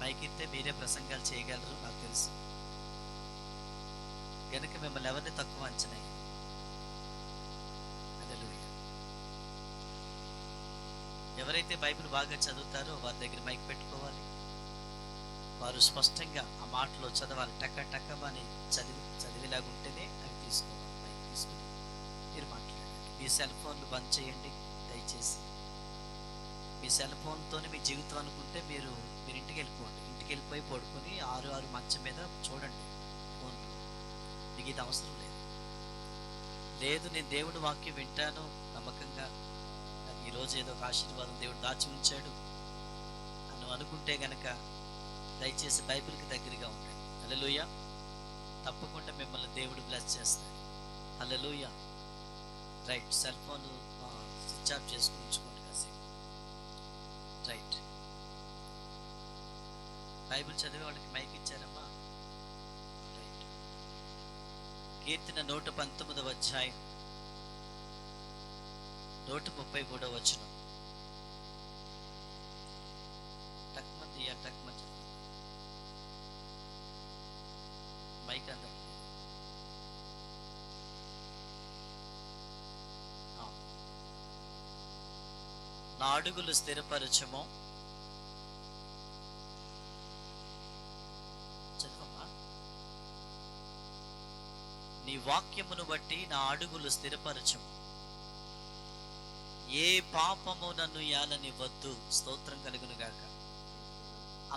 మైకిస్తే మీరే ప్రసంగాలు చేయగలరు నాకు తెలుసు కనుక మిమ్మల్ని ఎవరిని తక్కువ అంచనా వేయను. హల్లెలూయా. ఎవరైతే బైబిల్ బాగా చదువుతారో వారి దగ్గర మైక్ పెట్టుకోవాలి. వారు స్పష్టంగా ఆ మాటలో చదవాలి. టక్కమని చదివేలాగా ఉంటేనే అవి తీసుకోవాలి. మైక్ తీసుకుని మీరు మాట్లాడండి. మీ సెల్ ఫోన్లు బంద్ చేయండి దయచేసి. మీ సెల్ ఫోన్తోనే మీ జీవితం అనుకుంటే మీరు ఇంటికి వెళ్ళిపోండి. ఇంటికి వెళ్ళిపోయి పడుకొని ఆరు మంచం మీద చూడండి ఫోన్లు. మీకు ఇది అవసరం లేదు. నేను దేవుడి వాక్యం వింటాను నమ్మకంగా, నాకు ఈరోజు ఏదో ఒక ఆశీర్వాదం దేవుడు దాచి ఉంచాడు అని అనుకుంటే గనక దయచేసి బైబిల్కి దగ్గరగా ఉండండి. హల్లెలూయా. తప్పకుండా మిమ్మల్ని దేవుడు బ్లెస్ చేస్తాడు. Hallelujah. Right. Cell phone switch off చేసుకుని ఉంచుకోండి కాసేపు. రైట్. బైబిల్ చదివే వాళ్ళకి మైక్ ఇచ్చారమ్మా. రైట్. కీర్తన 119వ అధ్యాయం 133వ వచనం. టక్మంది మైక్ అందరికి. నా అడుగులు స్థిరపరచము. చదవమ్మా. నీ వాక్యమును బట్టి నా అడుగులు స్థిరపరచము. ఏ పాపము నన్ను యాలనివ్వద్దు. స్తోత్రం కలుగును గాక.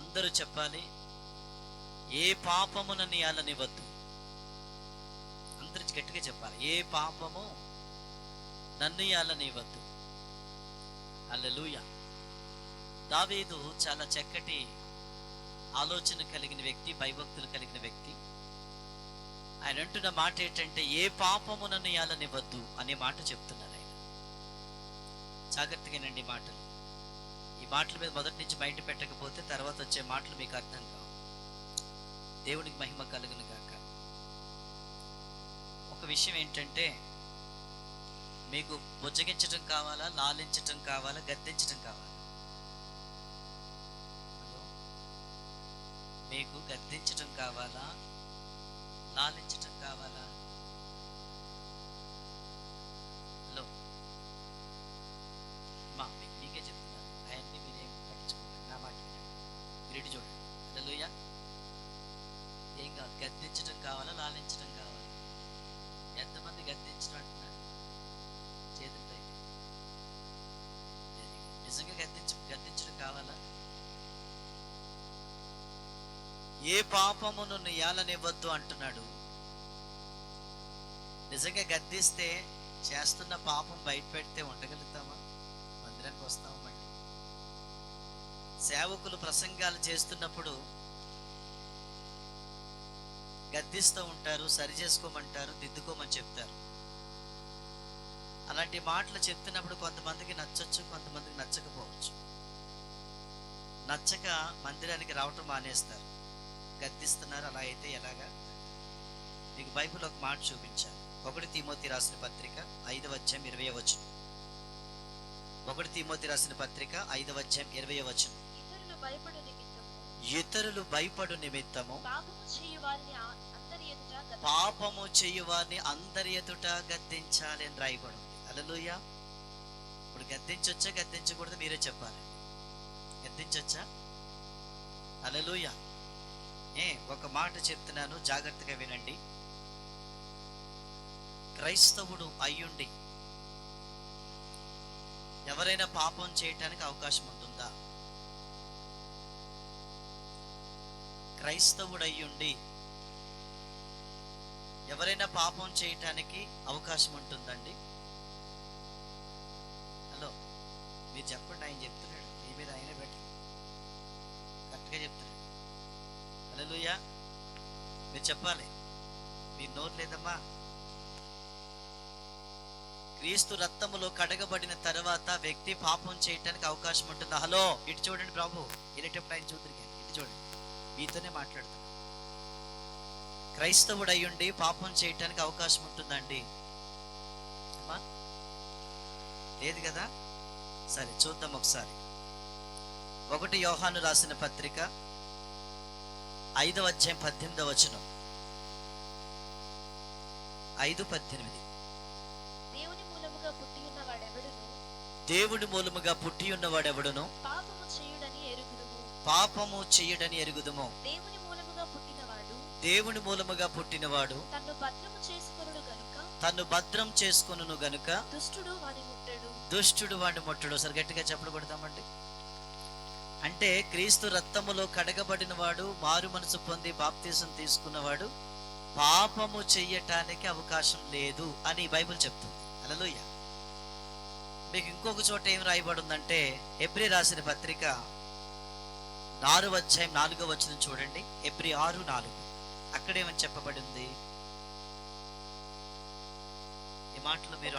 అందరూ చెప్పాలి. ఏ పాపము నన్ను యాలనివ్వద్దు. అందరూ గట్టిగా చెప్పాలి. ఏ పాపము నన్ను యాలనివ్వద్దు. హల్లెలూయా. దావీదు చాలా చక్కటి ఆలోచన కలిగిన వ్యక్తి, భయభక్తులు కలిగిన వ్యక్తి. ఆయన అంటున్న మాట ఏంటంటే ఏ పాపము నన్ను యాలనివ్వద్దు అనే మాట చెప్తున్నారు ఆయన. జాగ్రత్తగానండి మాటలు. ఈ మాటల మీద మొదటి నుంచి బయట పెట్టకపోతే తర్వాత వచ్చే మాటలు మీకు అర్థం కావు. దేవునికి మహిమ కలుగును గాక. ఒక విషయం ఏంటంటే, మీకు బుజ్జగించటం కావాలా, లాలించటం కావాలా, గద్దించటం కావాలా? మీకు గద్దించటం కావాలా, లాలించటం కావాలా? హలో మా మీకే చెప్తున్నాను. అవన్నీ మీరేం పట్టించుకోండి. నా మాట వినండి. చూడండి. హల్లెలూయా. ఏం కాదు. గద్దించటం కావాలా, లాలించటం కావాలా? ఎంతమంది గద్దించడం అంటున్నారు? చేతులు పైకి. నిజంగా గద్దించడం కావాలా? ఏ పాపము నన్ను యాలనివ్వద్దు అంటున్నాడు. నిజంగా గద్దిస్తే చేస్తున్న పాపం బయట పెడితే ఉండగలుగుతామా? మందిరానికి వస్తామా? మళ్ళీ సేవకులు ప్రసంగాలు చేస్తున్నప్పుడు గద్దిస్తూ ఉంటారు, సరి చేసుకోమంటారు, దిద్దుకోమని చెప్తారు. అలాంటి మాటలు చెప్తున్నప్పుడు కొంతమందికి నచ్చచ్చు, కొంతమందికి నచ్చకపోవచ్చు. నచ్చక మందిరానికి రావటం మానేస్తారు. గద్దిస్తున్నారు. అలా అయితే ఎలాగా? మీకు బైబిల్ ఒక మాట చూపించాను. 1 తిమోతి రాసిన పత్రిక 5వ అధ్యాయం 20వ వచనం. 1 తిమోతి రాసిన పత్రిక 5వ అధ్యాయం 20వ వచనం. ఇతరులు భయపడు నిమిత్తము పాపము చేయు వారిని అందరి ఎదుట గద్దించాలి అని రాయబడి ఉంది. హల్లెలూయా. ఇప్పుడు గద్దించొచ్చా, గద్దించకూడదు? మీరే చెప్పాలి. గద్దించొచ్చా? హల్లెలూయా. ఒక మాట చెప్తున్నాను, జాగ్రత్తగా వినండి. క్రైస్తవుడు అయ్యుండి ఎవరైనా పాపం చేయటానికి అవకాశం ఉంటుందా? క్రైస్తవుడు అయ్యుండి ఎవరైనా పాపం చేయటానికి అవకాశం ఉంటుందండి? హలో, మీరు చెప్పండి. ఆయన చెప్తున్నాడు, మీ మీద ఆయనే పెట్టి కరెక్ట్గా చెప్తున్నాడు. హల్లెలూయా. మీరు చెప్పాలి. మీరు నోరు లేదమ్మా. క్రీస్తు రక్తములో కడగబడిన తర్వాత వ్యక్తి పాపం చేయటానికి అవకాశం ఉంటుందా? హలో, ఇటు చూడండి ప్రభు. వెళ్ళేటప్పుడు ఆయన చూద్దరు. ఇటు చూడండి, మీతోనే మాట్లాడుతున్నా. క్రైస్తవుడు అయ్యుండి పాపం చేయటానికి అవకాశం ఉంటుందండి? అమ్మా లేదు కదా? సరే చూద్దాం ఒకసారి. 1 యోహాను రాసిన పత్రిక 5వ అధ్యాయం 18వ వచనం. 5:18. దేవుని మూలముగా పుట్టియున్న వాడెవడును దేవుని మూలముగా పుట్టియున్న వాడెవడును పాపము చేయుడని ఎరుగుదుము. పాపము చెయ్యడని ఎరుగుదుము. దేవుని మూలముగా పుట్టినవాడు దేవుని మూలముగా పుట్టినవాడు తన్ను భద్రము చేసుకొనును గనుక తన్ను భద్రం చేసుకొనును గనుక దుష్టుడు వాని ముట్టడు. దుష్టుడు వాడిని ముట్టడు. సరి గట్టిగా చెప్పలు కొడతామండి. అంటే క్రీస్తు రక్తములో కడగబడిన వాడు, మారు మనసు పొంది బాప్తీసం తీసుకున్నవాడు పాపము చెయ్యటానికి అవకాశం లేదు అని బైబిల్ చెప్తుంది. హల్లెలూయా. మీకు ఇంకొక చోట ఏం రాయబడి ఉందంటే, హెబ్రీ రాసిన పత్రిక 6వ అధ్యాయం 4వ వచనం చూడండి. హెబ్రీ 6:4. అక్కడేమని చెప్పబడి ఉంది? ఈ మాటలు మీరు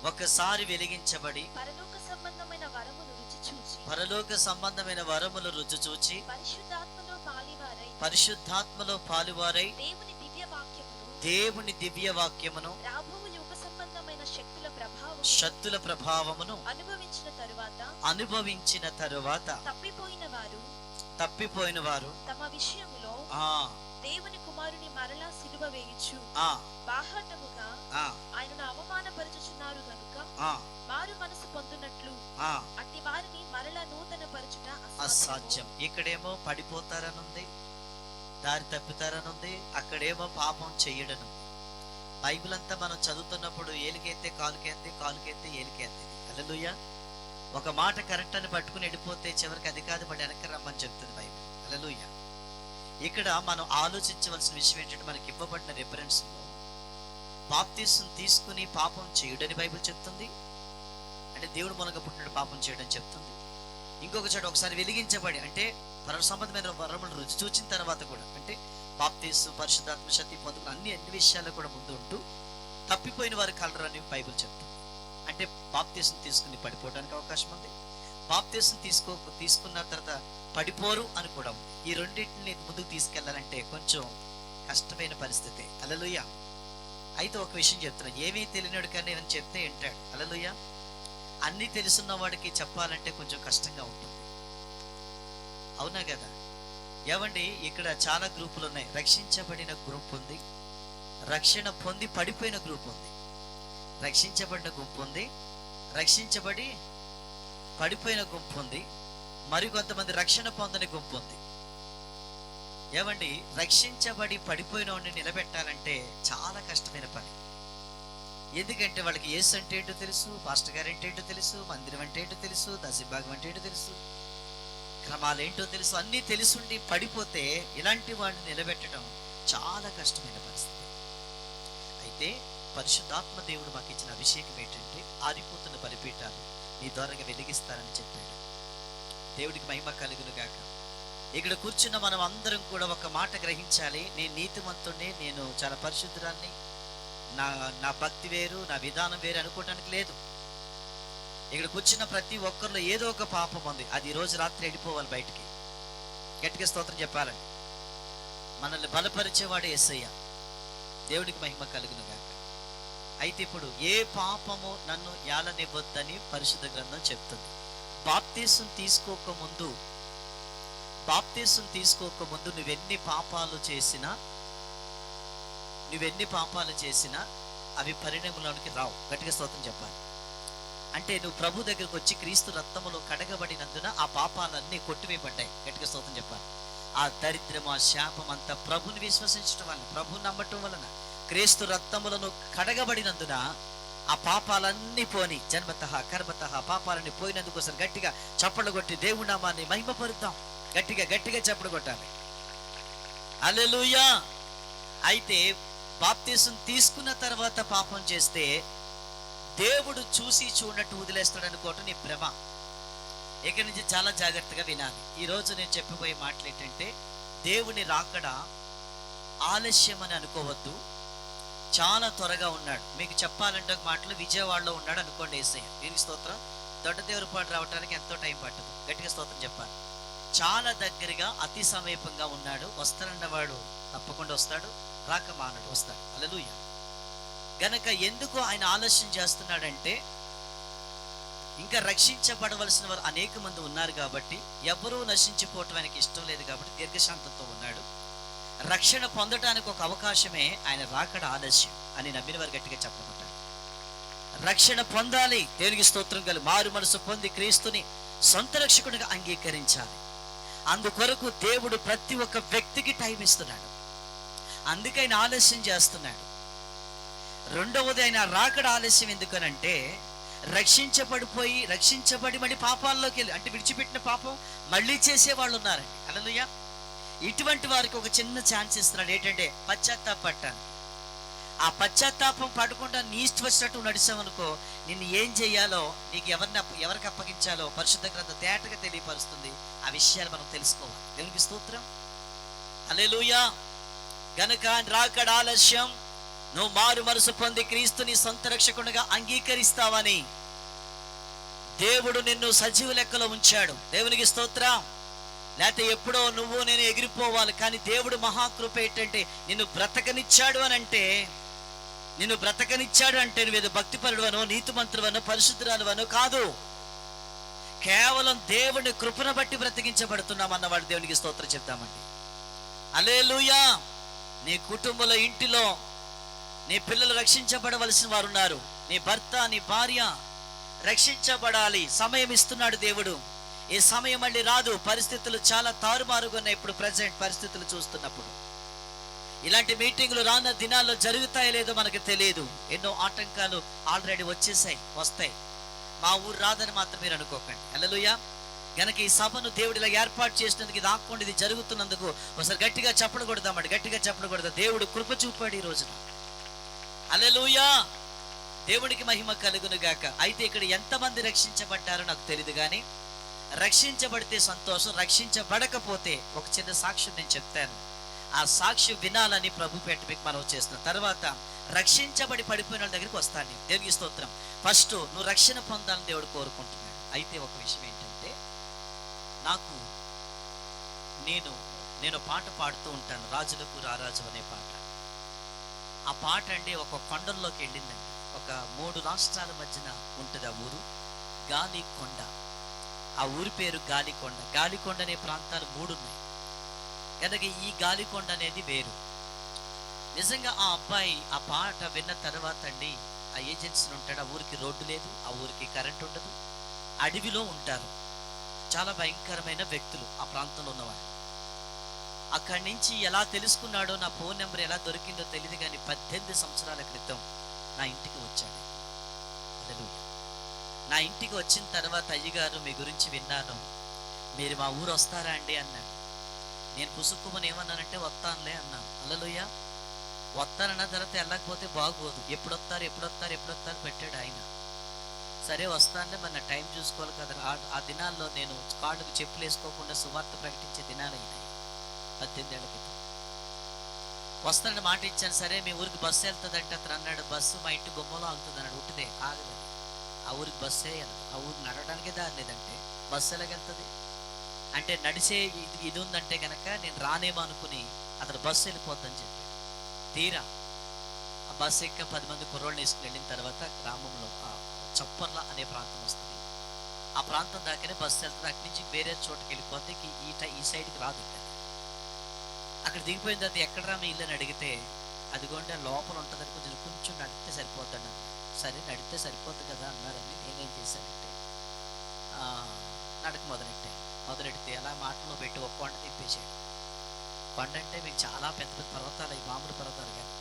ఒకసారి వెలిగించబడి పరలోక సంబంధమైన వరములు రుచి చూచి పరలోక సంబంధమైన వరములు రుచి చూచి పరిశుద్ధాత్మలో పాలువారై దేవుని దివ్య వాక్యమును రాబోవు యుగ సంబంధమైన శక్తుల ప్రభావమును అనుభవించిన తరువాత తప్పిపోయిన వారు తమ విషయములో దేవుని కుమారుని మరలా సిలువ వేయుచు బాహాటముగా ఆయనను అవమానపరచుచున్నారు గనుక వారు మనసు పొందునట్లు అట్టి వారిని మరలా నూతన పరచుట అసాధ్యం. ఇక్కడేమో పడిపోతారనుంది, దారి తప్పుతారనుంది, అక్కడేమో పాపం చెయ్యడను. బైబిల్ అంతా మనం చదువుతున్నప్పుడు ఏలికెత్తే కాలుకెత్తే, కాలుకెత్తే ఏలికెత్తే. హల్లెలూయా. ఒక మాట కరెక్ట్ అని పట్టుకుని వెళ్ళిపోతే చివరికి అది కాదు, మరి వెనక్కి రమ్మని చెప్తుంది బైబిల్. హల్లెలూయా. ఇక్కడ మనం ఆలోచించవలసిన విషయం ఏంటంటే, మనకి ఇవ్వబడిన రిఫరెన్స్ లో బాప్తీసం తీసుకుని పాపం చేయడని బైబిల్ చెప్తుంది. అంటే దేవుడు మూలంగా పుట్టిన పాపం చేయడం చెప్తుంది. ఇంకొక చోట ఒకసారి వెలిగించబడి, అంటే పరమ సంబంధమైన వరములు రుచి చూచిన తర్వాత కూడా, అంటే బాప్తీసం పరిశుద్ధాత్మ శక్తి పొందుకున్న అన్ని విషయాలు కూడా ముందు ఉంటూ తప్పిపోయిన వారు కలరు అని బైబిల్ చెప్తుంది. అంటే బాప్తీసం తీసుకుని పడిపోవడానికి అవకాశం ఉంది, బాప్తీసం తీసుకున్న తర్వాత పడిపోరు అని కూడా ఉంది. ఈ రెండింటిని ముందుకు తీసుకెళ్లాలంటే కొంచెం కష్టమైన పరిస్థితి. హల్లెలూయా. అయితే ఒక విషయం చెప్తున్నా, ఏమీ తెలియనాడు కానీ ఏమని చెప్తే వింటాడు. హల్లెలూయా. అన్ని తెలుసున్న వాడికి చెప్పాలంటే కొంచెం కష్టంగా ఉంటుంది. అవునా కదా? ఏమండి, ఇక్కడ చాలా గ్రూపులు ఉన్నాయి. రక్షించబడిన గ్రూప్ ఉంది, రక్షణ పొంది పడిపోయిన గ్రూప్ ఉంది. రక్షించబడిన గుంపు ఉంది, రక్షించబడి పడిపోయిన గుంపు ఉంది, మరికొంతమంది రక్షణ పొందని గుంపు ఉంది. ఏమండి, రక్షించబడి పడిపోయిన వాడిని నిలబెట్టాలంటే చాలా కష్టమైన పని. ఎందుకంటే వాళ్ళకి యేసు అంటే ఏంటో తెలుసు, పాస్టర్ గారు అంటే ఏంటో తెలుసు, మందిరం అంటే ఏంటో తెలుసు, దశభాగం అంటే ఏంటో తెలుసు, క్రమాలు ఏంటో తెలుసు, అన్నీ తెలుసుండి పడిపోతే ఇలాంటి వాడిని నిలబెట్టడం చాలా కష్టమైన పరిస్థితి. అయితే పరిశుద్ధాత్మ దేవుడు మాకు ఇచ్చిన అభిషేకం ఏంటంటే, ఆరిపోతున్న బలిపీఠాలు నీ ద్వారాగా వెలిగిస్తారని చెప్పాడు. దేవుడికి మహిమ కలుగును గాక. ఇక్కడ కూర్చున్న మనం అందరం కూడా ఒక మాట గ్రహించాలి. నేను నీతిమంతుడిని, నేను చాలా పరిశుద్ధురాన్ని, నా భక్తి వేరు, నా విధానం వేరు అనుకోవటానికి లేదు. ఇక్కడ కూర్చున్న ప్రతి ఒక్కరిలో ఏదో ఒక పాపం ఉంది. అది ఈ రోజు రాత్రి వెళ్ళిపోవాలి బయటికి. గట్టిగా స్తోత్రం చెప్పాలండి. మనల్ని బలపరిచేవాడు యేసయ్య. దేవుడికి మహిమ కలుగును గాక. అయితే ఇప్పుడు ఏ పాపము నన్ను ఏలనివ్వొద్దని పరిశుద్ధ గ్రంథం చెప్తుంది. బాప్తీసం తీసుకోకముందు నువ్వెన్ని పాపాలు చేసినా అవి పరిణామంలోనికి రావు. గట్టిగా స్తోత్రం చెప్పాలి. అంటే నువ్వు ప్రభు దగ్గరకు వచ్చి క్రీస్తు రక్తములో కడగబడినందున ఆ పాపాలన్నీ కొట్టివేయబడ్డాయి. గట్టిగా స్తోత్రం చెప్పాలి. ఆ దరిద్రం, ఆ శాపం అంతా ప్రభుని విశ్వసించడం వలన, ప్రభుని నమ్మటం వలన, క్రీస్తు రక్తములను కడగబడినందున ఆ పాపాలన్నీ పోని, జన్మతః కర్మతః పాపాలన్నీ పోయినందుకోసం గట్టిగా చప్పట్లు కొట్టి దేవుడి నామాన్ని మహిమపరుద్దాం. గట్టిగా చప్పట్లు కొట్టాలి. హల్లెలూయా. అయితే బాప్తీసం తీసుకున్న తర్వాత పాపం చేస్తే దేవుడు చూసి చూడనట్టు వదిలేస్తాడు అనుకోవటం నీ భ్రమ. ఇక్కడి నుంచి చాలా జాగ్రత్తగా వినాలి. ఈరోజు నేను చెప్పబోయే మాటలు ఏంటంటే, దేవుని రాకడ ఆలస్యం అని అనుకోవద్దు, చాలా త్వరగా ఉన్నాడు. మీకు చెప్పాలంటే ఒక మాటలు, విజయవాడలో ఉన్నాడు అనుకోండి యేసయ్య. దీనికి స్తోత్రం. దొడ్డదేవరపాటు రావడానికి ఎంతో టైం పట్టదు. గట్టిగా స్తోత్రం చెప్పాలి. చాలా దగ్గరగా, అతి సమీపంగా ఉన్నాడు. వస్తానన్నవాడు తప్పకుండా వస్తాడు, రాక మానడు, వస్తాడు. హల్లెలూయా. గనక ఎందుకు ఆయన ఆలస్యం చేస్తున్నాడంటే, ఇంకా రక్షించబడవలసిన వారు అనేక మంది ఉన్నారు కాబట్టి ఎవరూ నశించిపోవటం ఆయనకి ఇష్టం లేదు కాబట్టి దీర్ఘశాంతంతో ఉన్నాడు. రక్షణ పొందటానికి ఒక అవకాశమే ఆయన రాకడ ఆలస్యం అని నమ్మిన వారు గట్టిగా చెప్పబడ్డారు. రక్షణ పొందాలి, దేవునికి స్తోత్రం కలు మారు మనసు పొంది క్రీస్తుని సొంత రక్షకుడిగా అంగీకరించాలి. అందుకొరకు దేవుడు ప్రతి ఒక్క వ్యక్తికి టైం ఇస్తున్నాడు. అందుకే ఆయన ఆలస్యం చేస్తున్నాడు. రెండవది, ఆయన రాకడ ఆలస్యం ఎందుకనంటే రక్షించబడి మళ్ళీ పాపాల్లోకి వెళ్ళి అంటే విడిచిపెట్టిన పాపం మళ్ళీ చేసే వాళ్ళు ఉన్నారండి. హల్లెలూయా. ఇటువంటి వారికి ఒక చిన్న ఛాన్స్ ఇస్తున్నాడు. ఏంటంటే పశ్చాత్తాపట్టాను. ఆ పశ్చాత్తాపం పడకుండా నీ ఇష్టం వచ్చినట్టు నడిచామనుకో, నిన్ను ఏం చేయాలో, నీకు ఎవరికి అప్పగించాలో పరిశుద్ధ గ్రంథం తేటగా తెలియపరుస్తుంది. ఆ విషయాలు మనం తెలుసుకోవాలి. దేవునికి స్తోత్రం. హల్లెలూయా. గనుక రాకడ ఆలస్యం, నువ్వు మారు మనసు పొంది క్రీస్తుని సొంత రక్షకునిగా అంగీకరిస్తావని దేవుడు నిన్ను సజీవ లెక్కలో ఉంచాడు. దేవునికి స్తోత్రం. లేకపోతే ఎప్పుడో నువ్వు నేను ఎగిరిపోవాలి. కానీ దేవుడు మహాకృప ఏంటంటే నిన్ను బ్రతకనిచ్చాడు అని అంటే, నిన్ను బ్రతకనిచ్చాడు అంటే నువ్వేదో భక్తిపరుడువనో నీతిమంతుడువనో పరిశుద్ధురాలువనో కాదు. కేవలం దేవుని కృపను బట్టి బ్రతికించబడుతున్నాం అన్నవాడు దేవునికి స్తోత్రం చెప్తామండి. హల్లెలూయా. నీ కుటుంబంలో ఇంటిలో నీ పిల్లలు రక్షించబడవలసిన వారు ఉన్నారు. నీ భర్త నీ భార్య రక్షించబడాలి. సమయం ఇస్తున్నాడు దేవుడు. ఈ సమయం మళ్ళీ రాదు. పరిస్థితులు చాలా తారుమారుగా ఉన్నాయి ఇప్పుడు ప్రజెంట్ పరిస్థితులు చూస్తున్నప్పుడు. ఇలాంటి మీటింగులు రానున్న దినాల్లో జరుగుతాయో లేదో మనకు తెలియదు. ఎన్నో ఆటంకాలు ఆల్రెడీ వస్తాయి. మా ఊరు రాదని మాత్రం మీరు అనుకోకండి. హల్లెలూయా. గనక ఈ సభను దేవుడు ఇలా ఏర్పాటు చేసినందుకు, ఇది ఆకుండా ఇది జరుగుతున్నందుకు ఒకసారి గట్టిగా చెప్పకూడదామండి. గట్టిగా చెప్పకూడదు. దేవుడు కృప చూపాడు ఈ రోజున. హల్లెలూయా. దేవుడికి మహిమ కలుగును గాక. అయితే ఇక్కడ ఎంతమంది రక్షించబడ్డారో నాకు తెలియదు, కానీ రక్షించబడితే సంతోషం, రక్షించబడకపోతే ఒక చిన్న సాక్ష్యం నేను చెప్తాను. ఆ సాక్ష్యం వినాలని ప్రభు పేట మీకు మనం చేస్తున్నాం. తర్వాత రక్షించబడి పడిపోయిన వాళ్ళ దగ్గరికి వస్తాను. దేవునికి స్తోత్రం. ఫస్ట్ నువ్వు రక్షణ పొందాలని దేవుడు కోరుకుంటున్నాడు. అయితే ఒక విషయం ఏంటంటే, నేను పాట పాడుతూ ఉంటాను, రాజులకు రారాజు అనే పాట. ఆ పాట అండి ఒక కొండల్లోకి వెళ్ళిందండి. ఒక 3 రాష్ట్రాల మధ్యన ఉంటుంది ఆ ఊరు, గాలికొండ. ఆ ఊరి పేరు గాలికొండ. గాలికొండ అనే ప్రాంతాలు 3 ఉన్నాయి కనుక ఈ గాలికొండ అనేది వేరు. నిజంగా ఆ అబ్బాయి ఆ పాట విన్న తర్వాత అండి, ఆ ఏజెన్సీలు ఉంటాడు. ఆ ఊరికి రోడ్డు లేదు, ఆ ఊరికి కరెంట్ ఉండదు, అడవిలో ఉంటారు. చాలా భయంకరమైన వ్యక్తులు ఆ ప్రాంతంలో ఉన్నవాడు. అక్కడి నుంచి ఎలా తెలుసుకున్నాడో, నా ఫోన్ నెంబర్ ఎలా దొరికిందో తెలియదు, కానీ 18 సంవత్సరాల క్రితం నా ఇంటికి వచ్చాడు. నా ఇంటికి వచ్చిన తర్వాత, అయ్యగారు మీ గురించి విన్నాను, మీరు మా ఊరు వస్తారా అండి అన్నాడు. నేను పుసుక్కుమని ఏమన్నానంటే వస్తానులే అన్నాను. హల్లెలూయా. వస్తానన్న తర్వాత వెళ్ళకపోతే బాగోదు. ఎప్పుడు వస్తారు పెట్టాడు ఆయన. సరే వస్తానులే, మరి నా టైం చూసుకోవాలి కదా. ఆ దినాల్లో నేను కాళ్ళకు చెప్పులు వేసుకోకుండా సువార్త ప్రకటించే దినాలు అయినాయి 18 ఏళ్ల క్రితం. వస్తానని మాట ఇచ్చాను. సరే మీ ఊరికి బస్సు వెళ్తుందంటే అతను అన్నాడు, బస్సు మా ఇంటి గుమ్మలో ఆగుతుంది అన్నాడు. ఉట్టిదే ఆగదు. ఆ ఊరికి బస్సే వెళ్ళదు. ఆ ఊరికి నడవడానికే దారి లేదంటే బస్సు ఎలాగెళ్తుంది అంటే, నడిచే ఇది ఉందంటే కనుక నేను రానేమో అనుకుని అతను బస్సు వెళ్ళిపోద్దని చెప్పి తీరా ఆ బస్సు ఎక్క 10 మంది కుర్రోళ్ళని వేసుకుని వెళ్ళిన తర్వాత గ్రామంలో చప్పర్ల అనే ప్రాంతం వస్తుంది. ఆ ప్రాంతం దాకానే బస్సు వెళ్తుంది. అక్కడి నుంచి వేరే చోటుకి వెళ్ళిపోతే ఈ సైడ్కి రాదు. అక్కడ దిగిపోయిన తర్వాత ఎక్కడ మీ ఇల్లు అని అడిగితే, అదిగోండి లోపల ఉంటుందని కొంచెం నడిస్తే సరిపోతాడు. సరే నడితే సరిపోతుంది కదా అన్నారని నేనేం చేశానంటే నడక మొదలెడితే అలా మాటలో పెట్టి ఒక కొండ తిప్పేశాడు. కొండ అంటే మీకు చాలా పెద్ద పెద్ద పర్వతాలు, అవి మామూలు పర్వతాలు కాదు.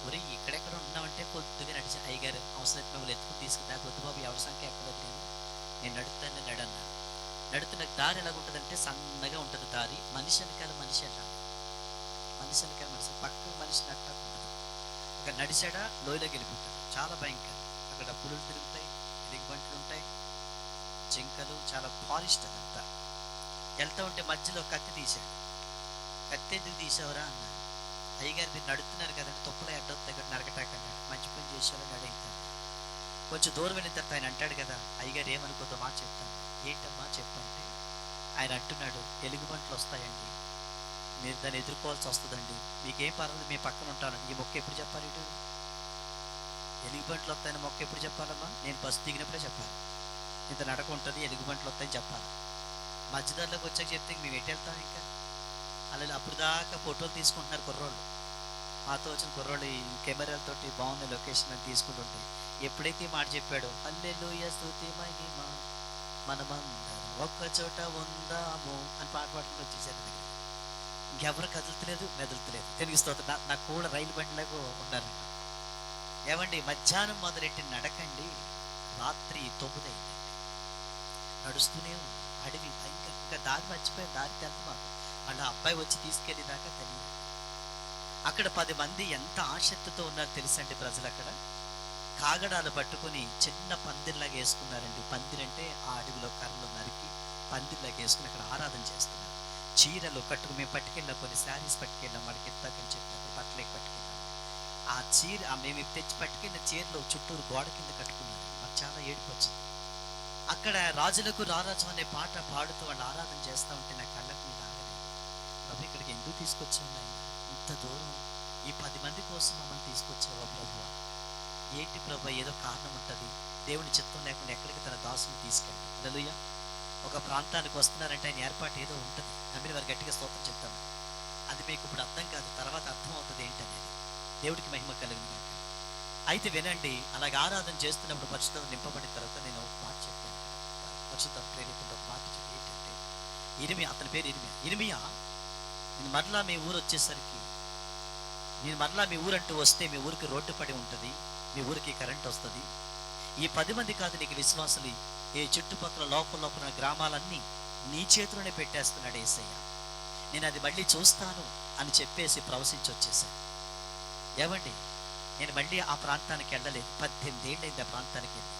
ఊరి ఇక్కడెక్కడ ఉన్నామంటే కొద్దిగా నడిచి, అయ్యగారు అవసరం మిమ్మల్ని ఎత్తుకుని తీసుకుని, వద్దు బాబు ఎవరి సంఖ్య ఎక్కలేదు, నేను నడుపుతాను నడన్నాను. నడుతున్న దారి ఎలాగుంటుందంటే సన్నగా ఉంటుంది దారి. మనిషి వెనకాల మనిషి పక్క మనిషి నట్టకుండా అక్కడ నడిచాడా లోయలోకి వెళ్ళిపోతాడు. చాలా భయంకరం. అక్కడ పులులు తిరుగుతాయి, ఎలుగుబంట్లు ఉంటాయి, జింకలు, చాలా ఫారెస్ట్ అదంతా. వెళ్తూ ఉంటే మధ్యలో కత్తి తీశాడు. కత్తి ఎందుకు తీసావురా అన్నాడు. అయ్యగారు మీరు నడుతున్నారు కదండి, తొప్పులో అడ్డొద్దు దగ్గర నరకటాకన్నాడు. మంచి పని చేశారని అడుగుతాను. కొంచెం దూరం వెళ్ళిన తర్వాత ఆయన అంటాడు కదా, అయ్యగారు ఏమనుకోద్దో మాట చెప్తాను. ఏంటమ్మా చెప్పంటే ఆయన అంటున్నాడు, ఎలుగుబంట్లు వస్తాయండి, మీరు దాన్ని ఎదుర్కోవాల్సి వస్తుందండి, మీకేం పర్వాలేదు మీ పక్కన ఉంటానండి. ఈ మొక్క ఎప్పుడు చెప్పాలి? ఇటు ఎలుగుబంట్లు వస్తాయని మొక్క ఎప్పుడు చెప్పాలమ్మా? నేను బస్సు దిగినప్పుడే చెప్పాలి. ఇంత నడక ఉంటుంది, ఎలుగుబంట్లు వస్తాయని చెప్పాలి. మధ్యదారిలోకి వచ్చాక చెప్తే మేము ఎటు వెళ్తాం ఇంకా? అలా అప్పుడు దాకా ఫోటోలు తీసుకుంటున్నారు కుర్రోళ్ళు. మాతో వచ్చిన కుర్రోళ్ళు ఈ కెమెరాలతోటి బాగుంది లొకేషన్ అని తీసుకుంటుంటాయి. ఎప్పుడైతే మాట చెప్పాడో హల్లెలూయా స్తుతి మహిమ మనమందరం ఒక్క చోట ఉందాము అని పాట పాడుకుంటూ వచ్చేసారు దగ్గర. ఇంకెవరు కదులుతలేదు, మెదులుతలేదు. తెలుగు స్తోత్రం. నాకు కూడా రైలు బండిలాగా ఉన్నారంట. ఏమండి, మధ్యాహ్నం మొదలెట్టి నడకండి, రాత్రి 9 అయిందండి. నడుస్తూనే ఉంది. అడవి ఇంకా దారి మర్చిపోయి దారి తెలుసు మాకు. మళ్ళీ అబ్బాయి వచ్చి తీసుకెళ్ళేదాకా తెలియదు. అక్కడ 10 మంది ఎంత ఆసక్తితో ఉన్నారో తెలుసండి ప్రజలు. అక్కడ కాగడాలు పట్టుకుని చిన్న పందిర్లాగా వేసుకున్నారండి. పందిరంటే ఆ అడవిలో కర్రలు నరికి పందిర్లాగా వేసుకుని అక్కడ ఆరాధన చేస్తున్నారు. చీరలు కట్టుకుని మేము పట్టుకెళ్ళాం, కొన్ని శారీస్ పట్టుకెళ్ళాం, వాడికి ఎత్తాకని చెప్పి బట్టలకి పట్టుకెళ్ళాం. ఆ చీర మేము తెచ్చి పట్టుకెళ్ళిన చీరలు చుట్టూరు గోడ కింద కట్టుకున్నారు. మాకు చాలా ఏడుపు వచ్చింది. అక్కడ రాజులకు రారాజు అనే పాట పాడుతూ వాళ్ళు ఆరాధన చేస్తూ ఉంటే నా కళ్ళకు మీద ఆగలేదు. ప్రభు ఇక్కడికి ఎందుకు తీసుకొచ్చావు? ఇంత దూరం ఈ 10 మంది కోసం మమ్మల్ని తీసుకొచ్చావా ప్రభు? ఏంటి ప్రభు? ఏదో కారణం ఉంటుంది. దేవుని చిత్తం లేకుండా ఎక్కడికి తన దాసుని తీసుకెళ్ళి. హల్లెలూయా. ఒక ప్రాంతానికి వస్తున్నారంటే ఆయన ఏర్పాటు ఏదో ఉంటుంది. నమ్మిన వారు గట్టిగా స్తోత్రం చెప్తాను. అది మీకు ఇప్పుడు అర్థం కాదు, తర్వాత అర్థం అవుతుంది ఏంటనేది. దేవుడికి మహిమ కలిగిన కాక. అయితే వినండి, అలాగే ఆరాధన చేస్తున్నప్పుడు పరిశుద్ధత నింపబడిన తర్వాత నేను ఒక మాట చెప్పాను. పరిశుద్ధ ప్రేరేపణ ఒక మాట చెప్పి ఏంటంటే, ఇర్మియా, అతని పేరు ఇర్మియా, నేను మరలా మీ ఊరు వచ్చేసరికి, నేను మరలా మీ ఊరంటూ వస్తే మీ ఊరికి రోడ్డు పడి ఉంటుంది, మీ ఊరికి కరెంట్ వస్తుంది. ఈ 10 మంది కాదు నీకు విశ్వాసులు, ఈ చుట్టుపక్కల లోపల గ్రామాలన్నీ నీ చేతిలోనే పెట్టేస్తున్నాడు యేసయ్య. నేను అది మళ్ళీ చూస్తాను అని చెప్పేసి ప్రవశించి వచ్చేసాను. ఏమండి, నేను మళ్ళీ ఆ ప్రాంతానికి వెళ్ళలేదు. 18 ఏళ్ళైంది ఆ ప్రాంతానికి వెళ్ళి.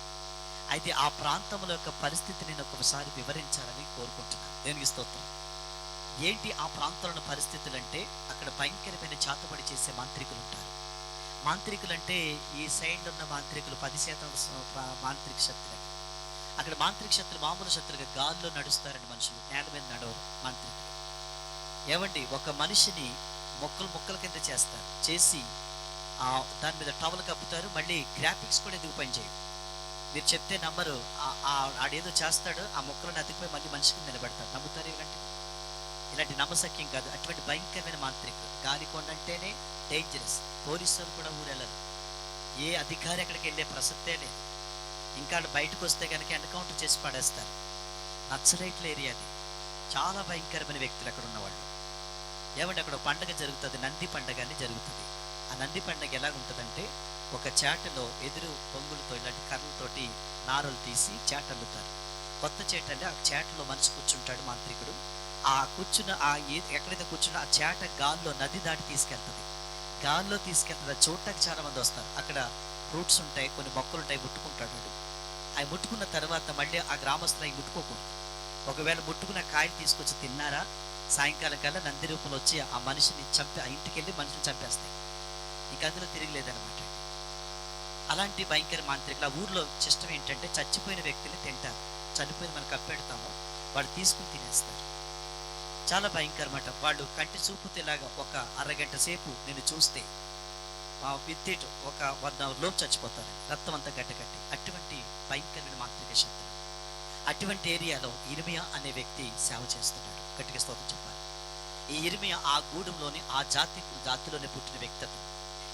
అయితే ఆ ప్రాంతంలో యొక్క పరిస్థితి నేను ఒకసారి వివరించాలని కోరుకుంటున్నాను. దేవునికి స్తోత్రం. ఏంటి ఆ ప్రాంతంలో పరిస్థితులు అంటే, అక్కడ భయంకరమైన చాతబడి చేసే మాంత్రికులు ఉంటారు. మాంత్రికులు అంటే ఈ సైడ్ ఉన్న మాంత్రికులు 10% మాంత్రిక శక్తులు. అక్కడ మాంత్రిక శక్తులు మామూలు శక్తులుగా గాల్లో నడుస్తారండి. మనుషులు నేల మీద నడవరు మాంత్రికులు. ఏమండి, ఒక మనిషిని ముక్కలు కింద చేస్తారు, చేసి దాని మీద టవల్ కప్పుతారు. మళ్ళీ గ్రాఫిక్స్ కూడా ఎందుకు పనిచేయవు. మీరు చెప్తే నమ్మరు. ఆడేదో చేస్తాడు, ఆ మొక్కలను అతికిపోయి మళ్ళీ మనిషికి నిలబెడతాడు. నమ్ముతారు? ఇలాంటి నమ్మశక్యం కాదు. అటువంటి భయంకరమైన మాంత్రికులు. గాలికొండ అంటేనే డేంజరస్. పోలీసులు కూడా ఊరెళ్ళరు. ఏ అధికారి అక్కడికి వెళ్ళే ప్రసక్తే లేదు. ఇంకా బయటకు వస్తే కనుక ఎన్కౌంటర్ చేసి పడేస్తారు. నక్సలైట్ల ఏరియాది. చాలా భయంకరమైన వ్యక్తులు అక్కడ ఉన్నవాళ్ళు. ఏమంటే అక్కడ పండుగ జరుగుతుంది, నంది పండుగ అని జరుగుతుంది. ఆ నంది పండుగ ఎలా ఉంటుందంటే, ఒక చేటలో ఎదురు పొంగులతో ఇలాంటి కర్రలతోటి నారలు తీసి చేట అల్లుతారు. కొత్త చేట అంటే ఆ చేటలో మనిషి కూర్చుంటాడు మాంత్రికుడు. ఆ కూర్చున్న ఎక్కడైతే కూర్చున్న ఆ చేట గాల్లో నది దాటి తీసుకెళ్తుంది. గాల్లో తీసుకెళ్తుంది. చూడటానికి చాలా మంది వస్తారు. అక్కడ ఫ్రూట్స్ ఉంటాయి, కొన్ని మొక్కలు ఉంటాయి, ముట్టుకుంటాడు. అవి ముట్టుకున్న తర్వాత మళ్ళీ ఆ గ్రామస్తులు అవి ముట్టుకోకూడదు. ఒకవేళ ముట్టుకున్న కాయలు తీసుకొచ్చి తిన్నారా, సాయంకాలం కల్లా నంది రూపంలో వచ్చి ఆ మనిషిని ఆ ఇంటికి వెళ్ళి మనిషిని చంపేస్తాయి. ఇంకా అందులో తిరగలేదన్నమాట. అలాంటి భయంకర మాంత్రికులు. ఆ ఊర్లో సిస్టం ఏంటంటే, చచ్చిపోయిన వ్యక్తిని తింటారు. చనిపోయిన మనం కప్పెడతాము, వాళ్ళు తీసుకుని తినేస్తారు. చాలా భయంకరమాట. వాళ్ళు కంటి చూపుతేలాగా ఒక అరగంట సేపు నేను చూస్తే విత్తేటు ఒక 1 hour లోపు చచ్చిపోతారు. రక్తం అంతా గడ్డకట్టి. అటువంటి భయంకరమైన మాంత్రిక శక్తులు. అటువంటి ఏరియాలో ఇర్మియా అనే వ్యక్తి సేవ చేస్తున్నాడు. గట్టిగా స్తోత్రం చెప్పాలి. ఈ ఇర్మియా ఆ గూడెంలోని ఆ జాతిలోనే పుట్టిన వ్యక్తి.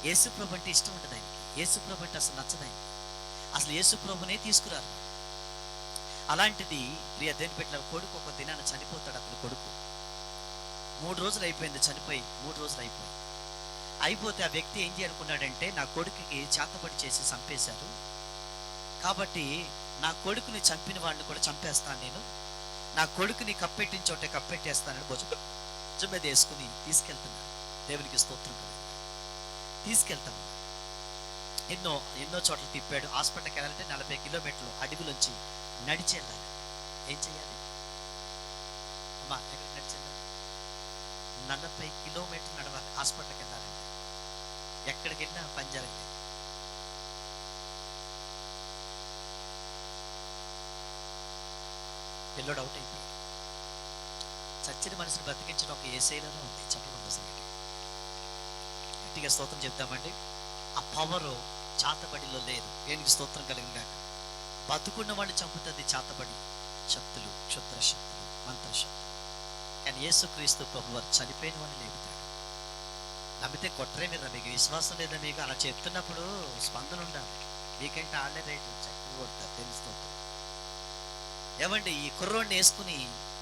యేసుప్రభు అంటే ఇష్టం ఉంటుంది ఆయనకి. యేసుప్రభు అంటే అసలు నచ్చదు ఆయనకి. అసలు యేసుప్రభునే తీసుకురారు. అలాంటిది ప్రియ దేని పెట్టిన కొడుకు ఒక దినాన చనిపోతాడు. అతని కొడుకు 3 రోజులు అయిపోయింది, చనిపోయి 3 రోజులు అయిపోతే ఆ వ్యక్తి ఏం చేయాలనుకున్నాడంటే, నా కొడుకుకి చేతబడి చేసి చంపేశారు కాబట్టి నా కొడుకుని చంపిన వాడిని కూడా చంపేస్తాను, నేను నా కొడుకుని కప్పెట్టిన చోటే కప్పెట్టేస్తానని భుజం మీద వేసుకుని తీసుకెళ్తున్నాను. దేవునికి స్తోత్రం. తీసుకెళ్తాను. ఎన్నో చోట్ల తిప్పాడు. హాస్పిటల్కి వెళ్ళాలంటే 40 కిలోమీటర్లు అడవిలోంచి నడిచి వెళ్ళాలి. ఏం చేయాలి అమ్మా? ఎక్కడికి నడిచి వెళ్ళాలి? 40 కిలోమీటర్లు నడవాలి హాస్పిటల్కి వెళ్ళాలంటే. ఎక్కడికి వెళ్ళినా పని జరగలేదు. పిల్లోడు అవుట్ అయిపోయాడు. చచ్చిన మనిషిని బ్రతికించడం ఒక ఏసైలోనే ఉంది. చెప్పకుండా గట్టిగా స్తోత్రం చెప్తామండి. ఆ పవరు చాతబడిలో లేదు. దేనికి స్తోత్రం కలిగిన కాక. బతుకున్న వాళ్ళు చంపుతుంది చేతబడి శక్తులు, క్షుద్ర శక్తులు, మంత్రశక్తులు. కానీ యేసుక్రీస్తు ప్రభువారు చనిపోయిన వాడిని లేపుతాడు. నమ్మితే కొట్టరే మీద మీకు విశ్వాసం లేదా? మీకు అలా చెప్తున్నప్పుడు స్పందన ఉండాలి. మీకంటే ఆళ్ళే రైట్ చక్కగా కొడతారు తెలుస్తుంది. ఏమండి, ఈ కుర్రోడిని వేసుకుని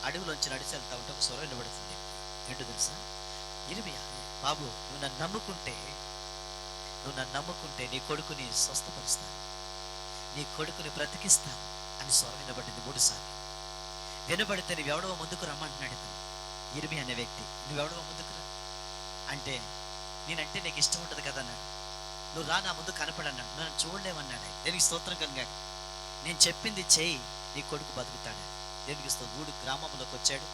అడవిలోంచి నడిచి వెళ్తా ఉంటే ఒక స్వరం వినబడుతుంది. ఏంటో తెలుసా? ఇర్మియా, బాబు నువ్వు నన్ను నమ్ముకుంటే నీ కొడుకుని స్వస్థపరుస్తాను, నీ కొడుకుని బ్రతికిస్తాను అని స్వరం వినబడింది 3 సార్లు. వినబడితే నువ్వెవడో ముందుకు రమ్మంటున్నాడు ఇతను, ఇర్మియా అనే వ్యక్తి. నువ్వెవడో ముందుకు రా అంటే, నేనంటే నీకు ఇష్టం ఉంటుంది కదా అన్నాడు. నువ్వు రా, నా ముందు కనపడన్నాడు. నన్ను చూడలేమన్నాడు. దేనికి స్తోత్రం కలిగాడు. నేను చెప్పింది చెయ్యి, నీ కొడుకు బతుకుతాడు. దేనికి ఊడు గ్రామంలోకి వచ్చాడు.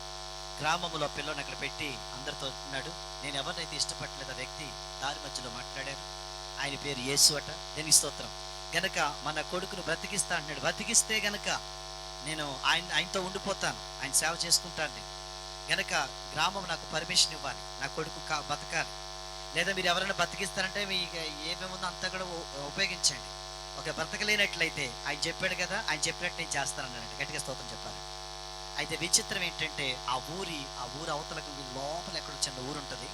గ్రామంలో పిల్లని అక్కడ పెట్టి అందరితో ఉన్నాడు. నేను ఎవరినైతే ఇష్టపడలేదు ఆ వ్యక్తి దారి మధ్యలో మాట్లాడాడు. ఆయన పేరు యేసు అట. దేనికి స్తోత్రం. గనక మన కొడుకును బ్రతికిస్తా అన్నాడు. బ్రతికిస్తే గనక నేను ఆయనతో ఉండిపోతాను, ఆయన సేవ చేసుకుంటాను. గనక గ్రామం నాకు పర్మిషన్ ఇవ్వాలి, నా కొడుకు బతకాలి. లేదా మీరు ఎవరైనా బతికిస్తారంటే మీ ఏమేముందో అంతా కూడా ఉపయోగించండి. ఒక బ్రతకలేనట్లయితే ఆయన చెప్పాడు కదా, ఆయన చెప్పినట్టు నేను చేస్తానన్నాడు. గట్టిగా స్తోత్రం చెప్పాలి. అయితే విచిత్రం ఏంటంటే ఆ ఊరు అవతలకు లోపల ఎక్కడ చిన్న ఊరు ఉంటుంది.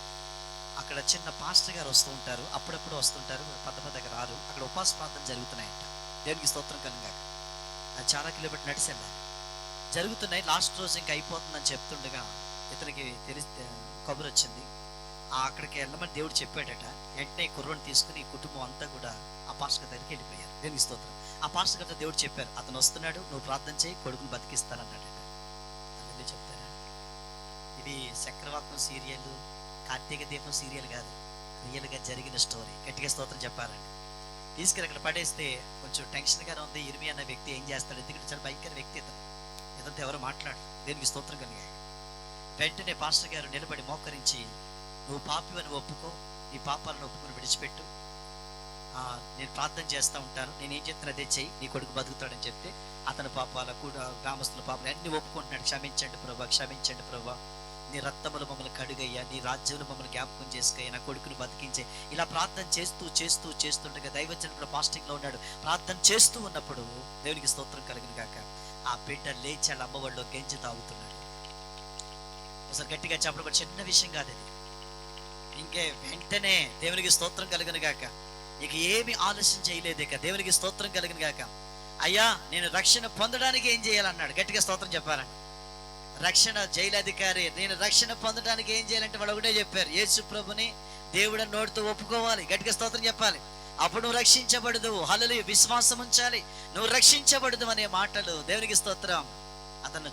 అక్కడ చిన్న పాస్టర్ గారు వస్తూ ఉంటారు, అప్పుడప్పుడు వస్తుంటారు, పెద్దగా రారు. అక్కడ ఉపాస ప్రార్థన జరుగుతున్నాయంట. దేవునికి స్తోత్రం కనుక అది చాలా కిలోమీటర్ నడిచి వెళ్ళాలి. జరుగుతున్నాయి. లాస్ట్ రోజు ఇంకా అయిపోతుందని చెప్తుండగా ఇతనికి తెలిస్తే కబురు వచ్చింది. అక్కడికి వెళ్ళమని దేవుడు చెప్పాడట. వెంటనే కుర్రోని తీసుకుని కుటుంబం అంతా కూడా ఆ పాస్టర్ గారి దగ్గరికి వెళ్ళిపోయారు. దేవునికి స్తోత్రం. ఆ పాస్టర్ గారితో దేవుడు చెప్పారు, అతను వస్తున్నాడు, నువ్వు ప్రార్థన చేయి, కొడుకుని బతికిస్తానన్నాడట. అలాగే చెప్తారా? ఇవి చక్రవాకం సీరియల్, కార్తీక దీపం సీరియల్ కాదు, రియల్గా జరిగిన స్టోరీ. గట్టిగా స్తోత్రం చెప్పారండి. తీసుకెళ్ళి అక్కడ పడేస్తే కొంచెం టెన్షన్గానే ఉంది. ఇర్మియా అన్న వ్యక్తి ఏం చేస్తాడు? ఎందుకంటే చాలా భయంకర వ్యక్తి ఇదంతా ఎవరు మాట్లాడు. దేనికి స్తోత్రం కలిగా. వెంటనే పాస్టర్ గారు నిలబడి మోకరించి, నువ్వు పాపివని ఒప్పుకో, నీ పాపాలను ఒప్పుకొని విడిచిపెట్టు, నేను ప్రార్థన చేస్తూ ఉంటాను, నేనేం చెప్తున్నా అదే చెయ్యి, నీ కొడుకు బతుకుతాడని చెప్తే అతని పాపాల కూడా గ్రామస్తుల పాపాలు అన్ని ఒప్పుకుంటున్నాడు. క్షమించండి ప్రభా, క్షమించండి ప్రభా, నీ రక్తములు మమ్మల్ని కడుగయ్యా, నీ రాజ్యంలో మమ్మల్ని జ్ఞాపకం చేసుకయ్యా, నా కొడుకుని బతికించే. ఇలా ప్రార్థన చేస్తుండగా దైవజనుడు కూడా ఫాస్టింగ్ లో ఉన్నాడు. ప్రార్థన చేస్తూ ఉన్నప్పుడు దేవునికి స్తోత్రం కలుగును గాక, ఆ బిడ్డ లేచి వాళ్ళ అమ్మఒడిలో గెంజి తాగుతున్నాడు. ఒకసారి గట్టిగా చెప్పడం కూడా చిన్న విషయం కాదు అది. ఇంకే వెంటనే దేవునికి స్తోత్రం కలుగును గాక, ఇక ఏమి ఆలస్యం చేయలేదు. ఇక దేవునికి స్తోత్రం కలుగును గాక. అయ్యా నేను రక్షణ పొందడానికి ఏం చేయాలన్నాడు. గట్టిగా స్తోత్రం చెప్పారండి. రక్షణ జైలధికారి, నేను రక్షణ పొందడానికి ఏం చేయాలంటే వాళ్ళు ఒకటే చెప్పారు, యేసు ప్రభుని దేవుడు నోటితో ఒప్పుకోవాలి, గట్టిగా స్తోత్రం చెప్పాలి, అప్పుడు నువ్వు రక్షించబడదు. హల్లెలూయా, విశ్వాసం ఉంచాలి, నువ్వు రక్షించబడదు అనే మాటలు. దేవునికి స్తోత్రం. అతను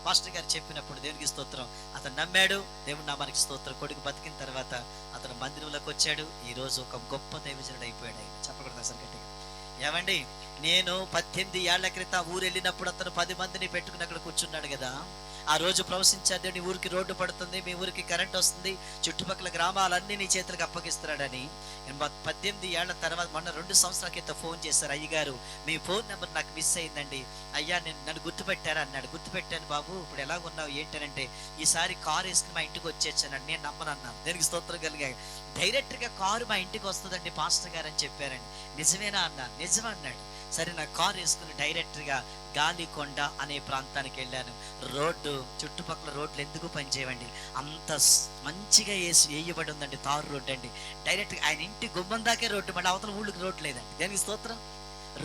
పాస్టర్ గారు చెప్పినప్పుడు దేవునికి స్తోత్రం, అతను నమ్మాడు. దేవుడు నామానికి స్తోత్రం. కొడుకు బతికిన తర్వాత అతను మందిరంలోకి వచ్చాడు. ఈ రోజు ఒక గొప్ప దైవజనుడు అయిపోయాడు. ఆయన చెప్పకూడదు అసలు గట్టిగా. ఏమండి, నేను 18 ఏళ్ల క్రితం ఊరు వెళ్ళినప్పుడు అతను 10 మందిని పెట్టుకుని అక్కడ కూర్చున్నాడు కదా. ఆ రోజు ప్రవశించాడు, నీ ఊరికి రోడ్డు పడుతుంది, మీ ఊరికి కరెంట్ వస్తుంది, చుట్టుపక్కల గ్రామాలన్నీ నీ చేతులకు అప్పగిస్తున్నాడని. 18 ఏళ్ల తర్వాత మొన్న 2 సంవత్సరాల క్రితం ఫోన్ చేశారు, అయ్యగారు మీ ఫోన్ నెంబర్ నాకు మిస్ అయిందండి, అయ్యా నన్ను గుర్తుపెట్టారా అన్నాడు. గుర్తుపెట్టాను బాబు, ఇప్పుడు ఎలా ఉన్నావు ఏంటనంటే, ఈసారి కారు వేసుకుని మా ఇంటికి వచ్చేసానండి. నేను నమ్మనన్నాను. దేనికి స్తోత్రం కలిగా. డైరెక్ట్ గా కారు మా ఇంటికి వస్తుందండి పాస్టర్ గారు అని చెప్పారండి. నిజమేనా అన్నాను. నిజం అన్నాడు. సరే, నా కారు వేసుకుని డైరెక్ట్ గా గాలికొండ అనే ప్రాంతానికి వెళ్ళాను. రోడ్డు చుట్టుపక్కల రోడ్లు ఎందుకు పనిచేయవండి, అంత మంచిగా వేయబడి ఉందండి, తారు రోడ్డు అండి. డైరెక్ట్ ఆయన ఇంటి గుమ్మం దాకే రోడ్డు, మళ్ళీ అవతల ఊళ్ళకి రోడ్డు లేదండి. దేనికి స్తోత్రం.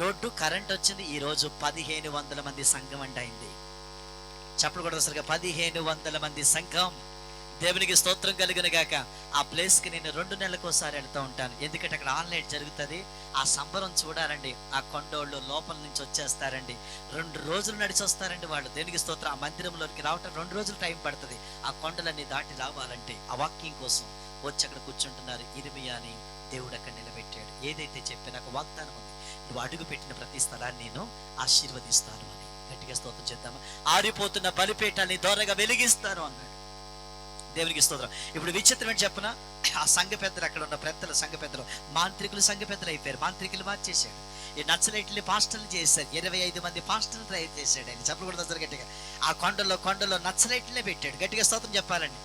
రోడ్డు, కరెంట్ వచ్చింది. ఈ రోజు 1500 మంది సంఘం అండి అయింది. చెప్పలు కూడా సరిగా 1500 మంది సంఘం. దేవునికి స్తోత్రం కలుగును గాక. ఆ ప్లేస్ కి నేను 2 నెలలకు ఒకసారి వెళ్తూ ఉంటాను. ఎందుకంటే అక్కడ ఆన్లైన్ జరుగుతుంది. ఆ సంబరం చూడాలండి. ఆ కొండోళ్ళు లోపల నుంచి వచ్చేస్తారండి. 2 రోజులు నడిచి వస్తారండి వాళ్ళు. దేనికి స్తోత్రం. ఆ మందిరంలోకి రావటం 2 రోజులు టైం పడుతుంది. ఆ కొండలన్నీ దాటి రావాలంటే ఆ వాకింగ్ కోసం వచ్చి అక్కడ కూర్చుంటున్నారు. ఇర్మియాని దేవుడు అక్కడ నిలబెట్టాడు. ఏదైతే చెప్పి నాకు వాగ్దానం ఉంది, నువ్వు అడుగు పెట్టిన ప్రతి స్థలాన్ని నేను ఆశీర్వదిస్తాను అని. గట్టిగా స్తోత్రం చేద్దామా. ఆరిపోతున్న బలిపీఠాన్ని దూరంగా వెలిగిస్తాను అన్నాడు. దేవునికి స్తోత్రం. ఇప్పుడు విచిత్రం ఏంటి చెప్పనా, ఆ సంఘ పెద్దలు, అక్కడ ఉన్న పెద్దలు, సంఘ పెద్దలు మాంత్రికులు సంఘ పెద్దలు అయిపోయారు. మాంత్రికులు మార్చేశాడు. ఈ నక్సలైట్లు పాస్టర్లు చేశారు. 25 మంది పాస్టర్లు తయారు చేశాడు ఆయన. చెప్పకూడదు గట్టిగా. ఆ కొండలో నక్సలైట్లే పెట్టాడు. గట్టిగా స్తోత్రం చెప్పాలండి.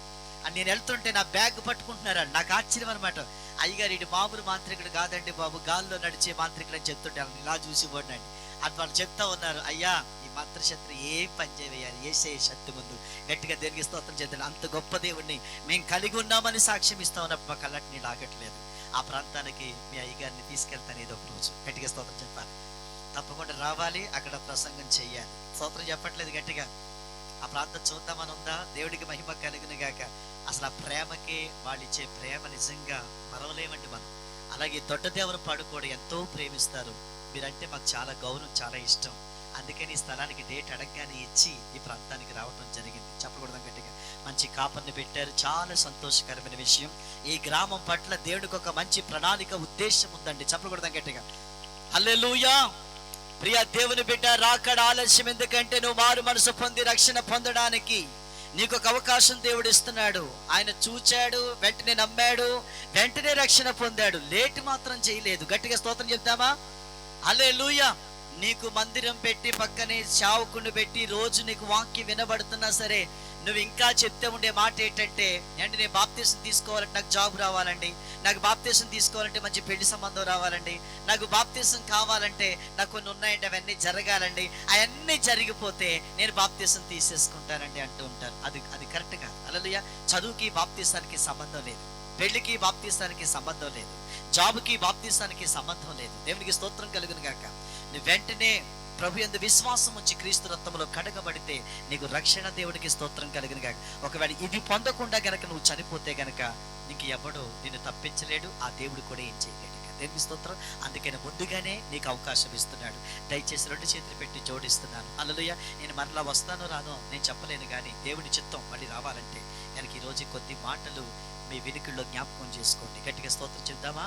నేను వెళ్తుంటే నా బ్యాగ్ పట్టుకుంటున్నారు. నాకు ఆశ్చర్యం అనమాట. అయ్యగారు ఇటు మామూలు మాంత్రికుడు కాదండి బాబు, గాల్లో నడిచే మాంత్రికుడు అని చెప్తుంటే ఇలా చూసి పోడినండి. అది వాళ్ళు చెప్తా ఉన్నారు, అయ్యా ఈ మంత్రశక్తి ఏం పని చేయాలి, ఏసే శక్తి ముందు గట్టిగా దేనికి స్తోత్రం చేద్దాం. అంత గొప్ప దేవుడిని మేము కలిగి ఉన్నామని సాక్ష్యం ఇస్తా ఉన్నప్పుడు మా కళ్ళకి నీళ్ళు ఆగట్లేదు. ఆ ప్రాంతానికి మీ అయ్యగారిని తీసుకెళ్తాను ఏదో ఒక రోజు. గట్టిగా స్తోత్రం చెప్పాలి, తప్పకుండా రావాలి, అక్కడ ప్రసంగం చెయ్యాలి. స్తోత్రం చెప్పట్లేదు గట్టిగా. ఆ ప్రాంతం చూద్దామని ఉందా? దేవుడికి మహిమ కలుగును గాక. అసలు ఆ ప్రేమకి వాళ్ళు ఇచ్చే ప్రేమ నిజంగా మరవలేమండి మనం. అలాగే దొడ్డదేవర పాడు కూడా ఎంతో ప్రేమిస్తారు. మీరంటే మాకు చాలా గౌరవం, చాలా ఇష్టం. అందుకని ఈ స్థలానికి డేట్ అడగగానే ఇచ్చి ఈ ప్రాంతానికి రావడం జరిగింది. చెప్పకూడదు గట్టిగా. మంచి కాపర్ని పెట్టారు, చాలా సంతోషకరమైన విషయం. ఈ గ్రామం పట్ల దేవుడికి ఒక మంచి ప్రణాళిక, ఉద్దేశం ఉందండి. చెప్పకూడదు గట్టిగా. హల్లెలూయా. ప్రియ దేవుని బిడ్డ, రాకడ ఆలస్యం ఎందుకంటే నువ్వు మారు మనసు పొంది రక్షణ పొందడానికి నీకు ఒక అవకాశం దేవుడు ఇస్తున్నాడు. ఆయన చూచాడు, వెంటనే నమ్మాడు, వెంటనే రక్షణ పొందాడు. లేట్ మాత్రం చేయలేదు. గట్టిగా స్తోత్రం చెప్తామా? హల్లెలూయా. నీకు మందిరం పెట్టి పక్కనే సేవకుని పెట్టి రోజు నీకు వాక్యం వినబడుతున్నా సరే నువ్వు ఇంకా చెప్తే ఉండే మాట ఏంటంటే, అంటే నేను బాప్తీసం తీసుకోవాలంటే నాకు జాబ్ రావాలండి, నాకు బాప్తీసం తీసుకోవాలంటే మంచి పెళ్లి సంబంధం రావాలండి, నాకు బాప్తీసం కావాలంటే నాకు కొన్ని ఉన్నాయండి, అవన్నీ జరగాలండి, అవన్నీ జరిగిపోతే నేను బాప్తీసం తీసేసుకుంటానండి అంటూ ఉంటారు. అది కరెక్ట్ కాదు. హల్లెలూయా. చదువుకి బాప్తీసానికి సంబంధం లేదు, పెళ్లికి బాప్తీసానికి సంబంధం లేదు, జాబుకి బాప్తీసానికి సంబంధం లేదు. దేవునికి స్తోత్రం కలుగును గాక. నువ్వు వెంటనే ప్రభు యందు విశ్వాసం ఉంచి క్రీస్తు రక్తములో కడగబడితే నీకు రక్షణ. దేవుడికి స్తోత్రం కలిగిన గాక. ఒకవేళ ఇది పొందకుండా గనక నువ్వు చనిపోతే గనక నీకు ఎవడు నిన్ను తప్పించలేడు, ఆ దేవుడు కూడా ఏం చేయలేడు. దేవుని స్తోత్రం. అందుకని ముందుగానే నీకు అవకాశం ఇస్తున్నాడు. దయచేసి 2 చేతులు పెట్టి జోడిస్తున్నాను. హల్లెలూయా. నేను మరలా వస్తానో రానో నేను చెప్పలేను, కానీ దేవుడి చిత్తం మళ్ళీ రావాలంటే కనుక ఈరోజు కొద్ది మాటలు మీ వినికిల్లో జ్ఞాపకం చేసుకోండి. గట్టిగా స్తోత్రం చెప్దామా?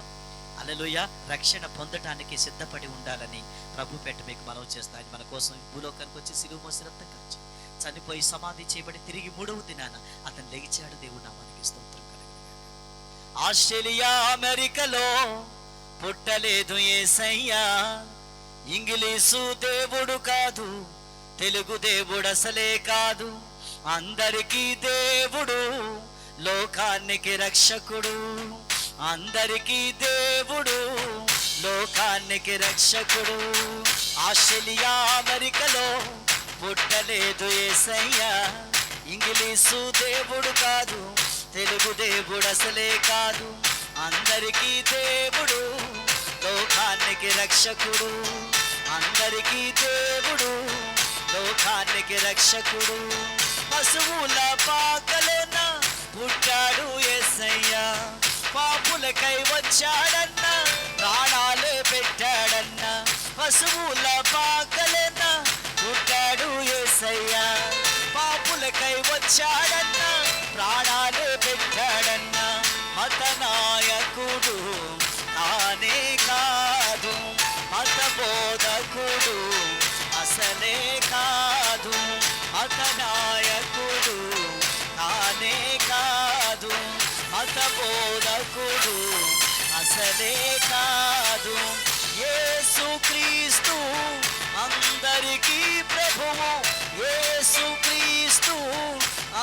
హల్లెలూయా. రక్షణ పొందటానికి సిద్ధపడి ఉండాలని ప్రభు పెట్ట మీకు మనవి చేస్తాను. మన కోసం భూలోకానికి వచ్చి సిలువ మోసి రక్తం కార్చి చనిపోయి సమాధి చేయబడి తిరిగి 3వ దినాన అతను లెగిచాడు. దేవుడు నామానికి స్తోత్రం కలుగును. ఆస్ట్రేలియా అమెరికాలో పుట్టలేదు యేసయ్యా, ఇంగ్లీషు దేవుడు కాదు, తెలుగు దేవుడు అసలే కాదు, అందరికీ దేవుడు, లోకానికి రక్షకుడు, అందరికీ దేవుడు, లోకానికి రక్షకుడు. ఆస్ట్రేలియా అమెరికాలో పుట్టలేదు యేసయ్యా, ఇంగ్లీషు దేవుడు కాదు, తెలుగు దేవుడు అసలే కాదు, అందరికీ దేవుడు, లోకానికి రక్షకుడు, అందరికీ దేవుడు, లోకానికి రక్షకుడు. పశువుల పాకలోన పుట్టాడు యేసయ్యా, పాపులకై వచ్చాడన్న, ప్రాణాలే పెట్టాడన్న. పశువుల పాకలోన పుట్టాడు యేసయ్యా, పాపులకై వచ్చాడన్న, ప్రాణాలే పెట్టాడన్న. మత నాయకుడు తానే కాదు, మత బోధకుడు అసలే కాదు, మత నాయకుడు తానే కాదు, మత బోధకుడు అసలే కాదు. యేసు క్రీస్తు అందరికీ ప్రభువు, యేసు క్రీస్తు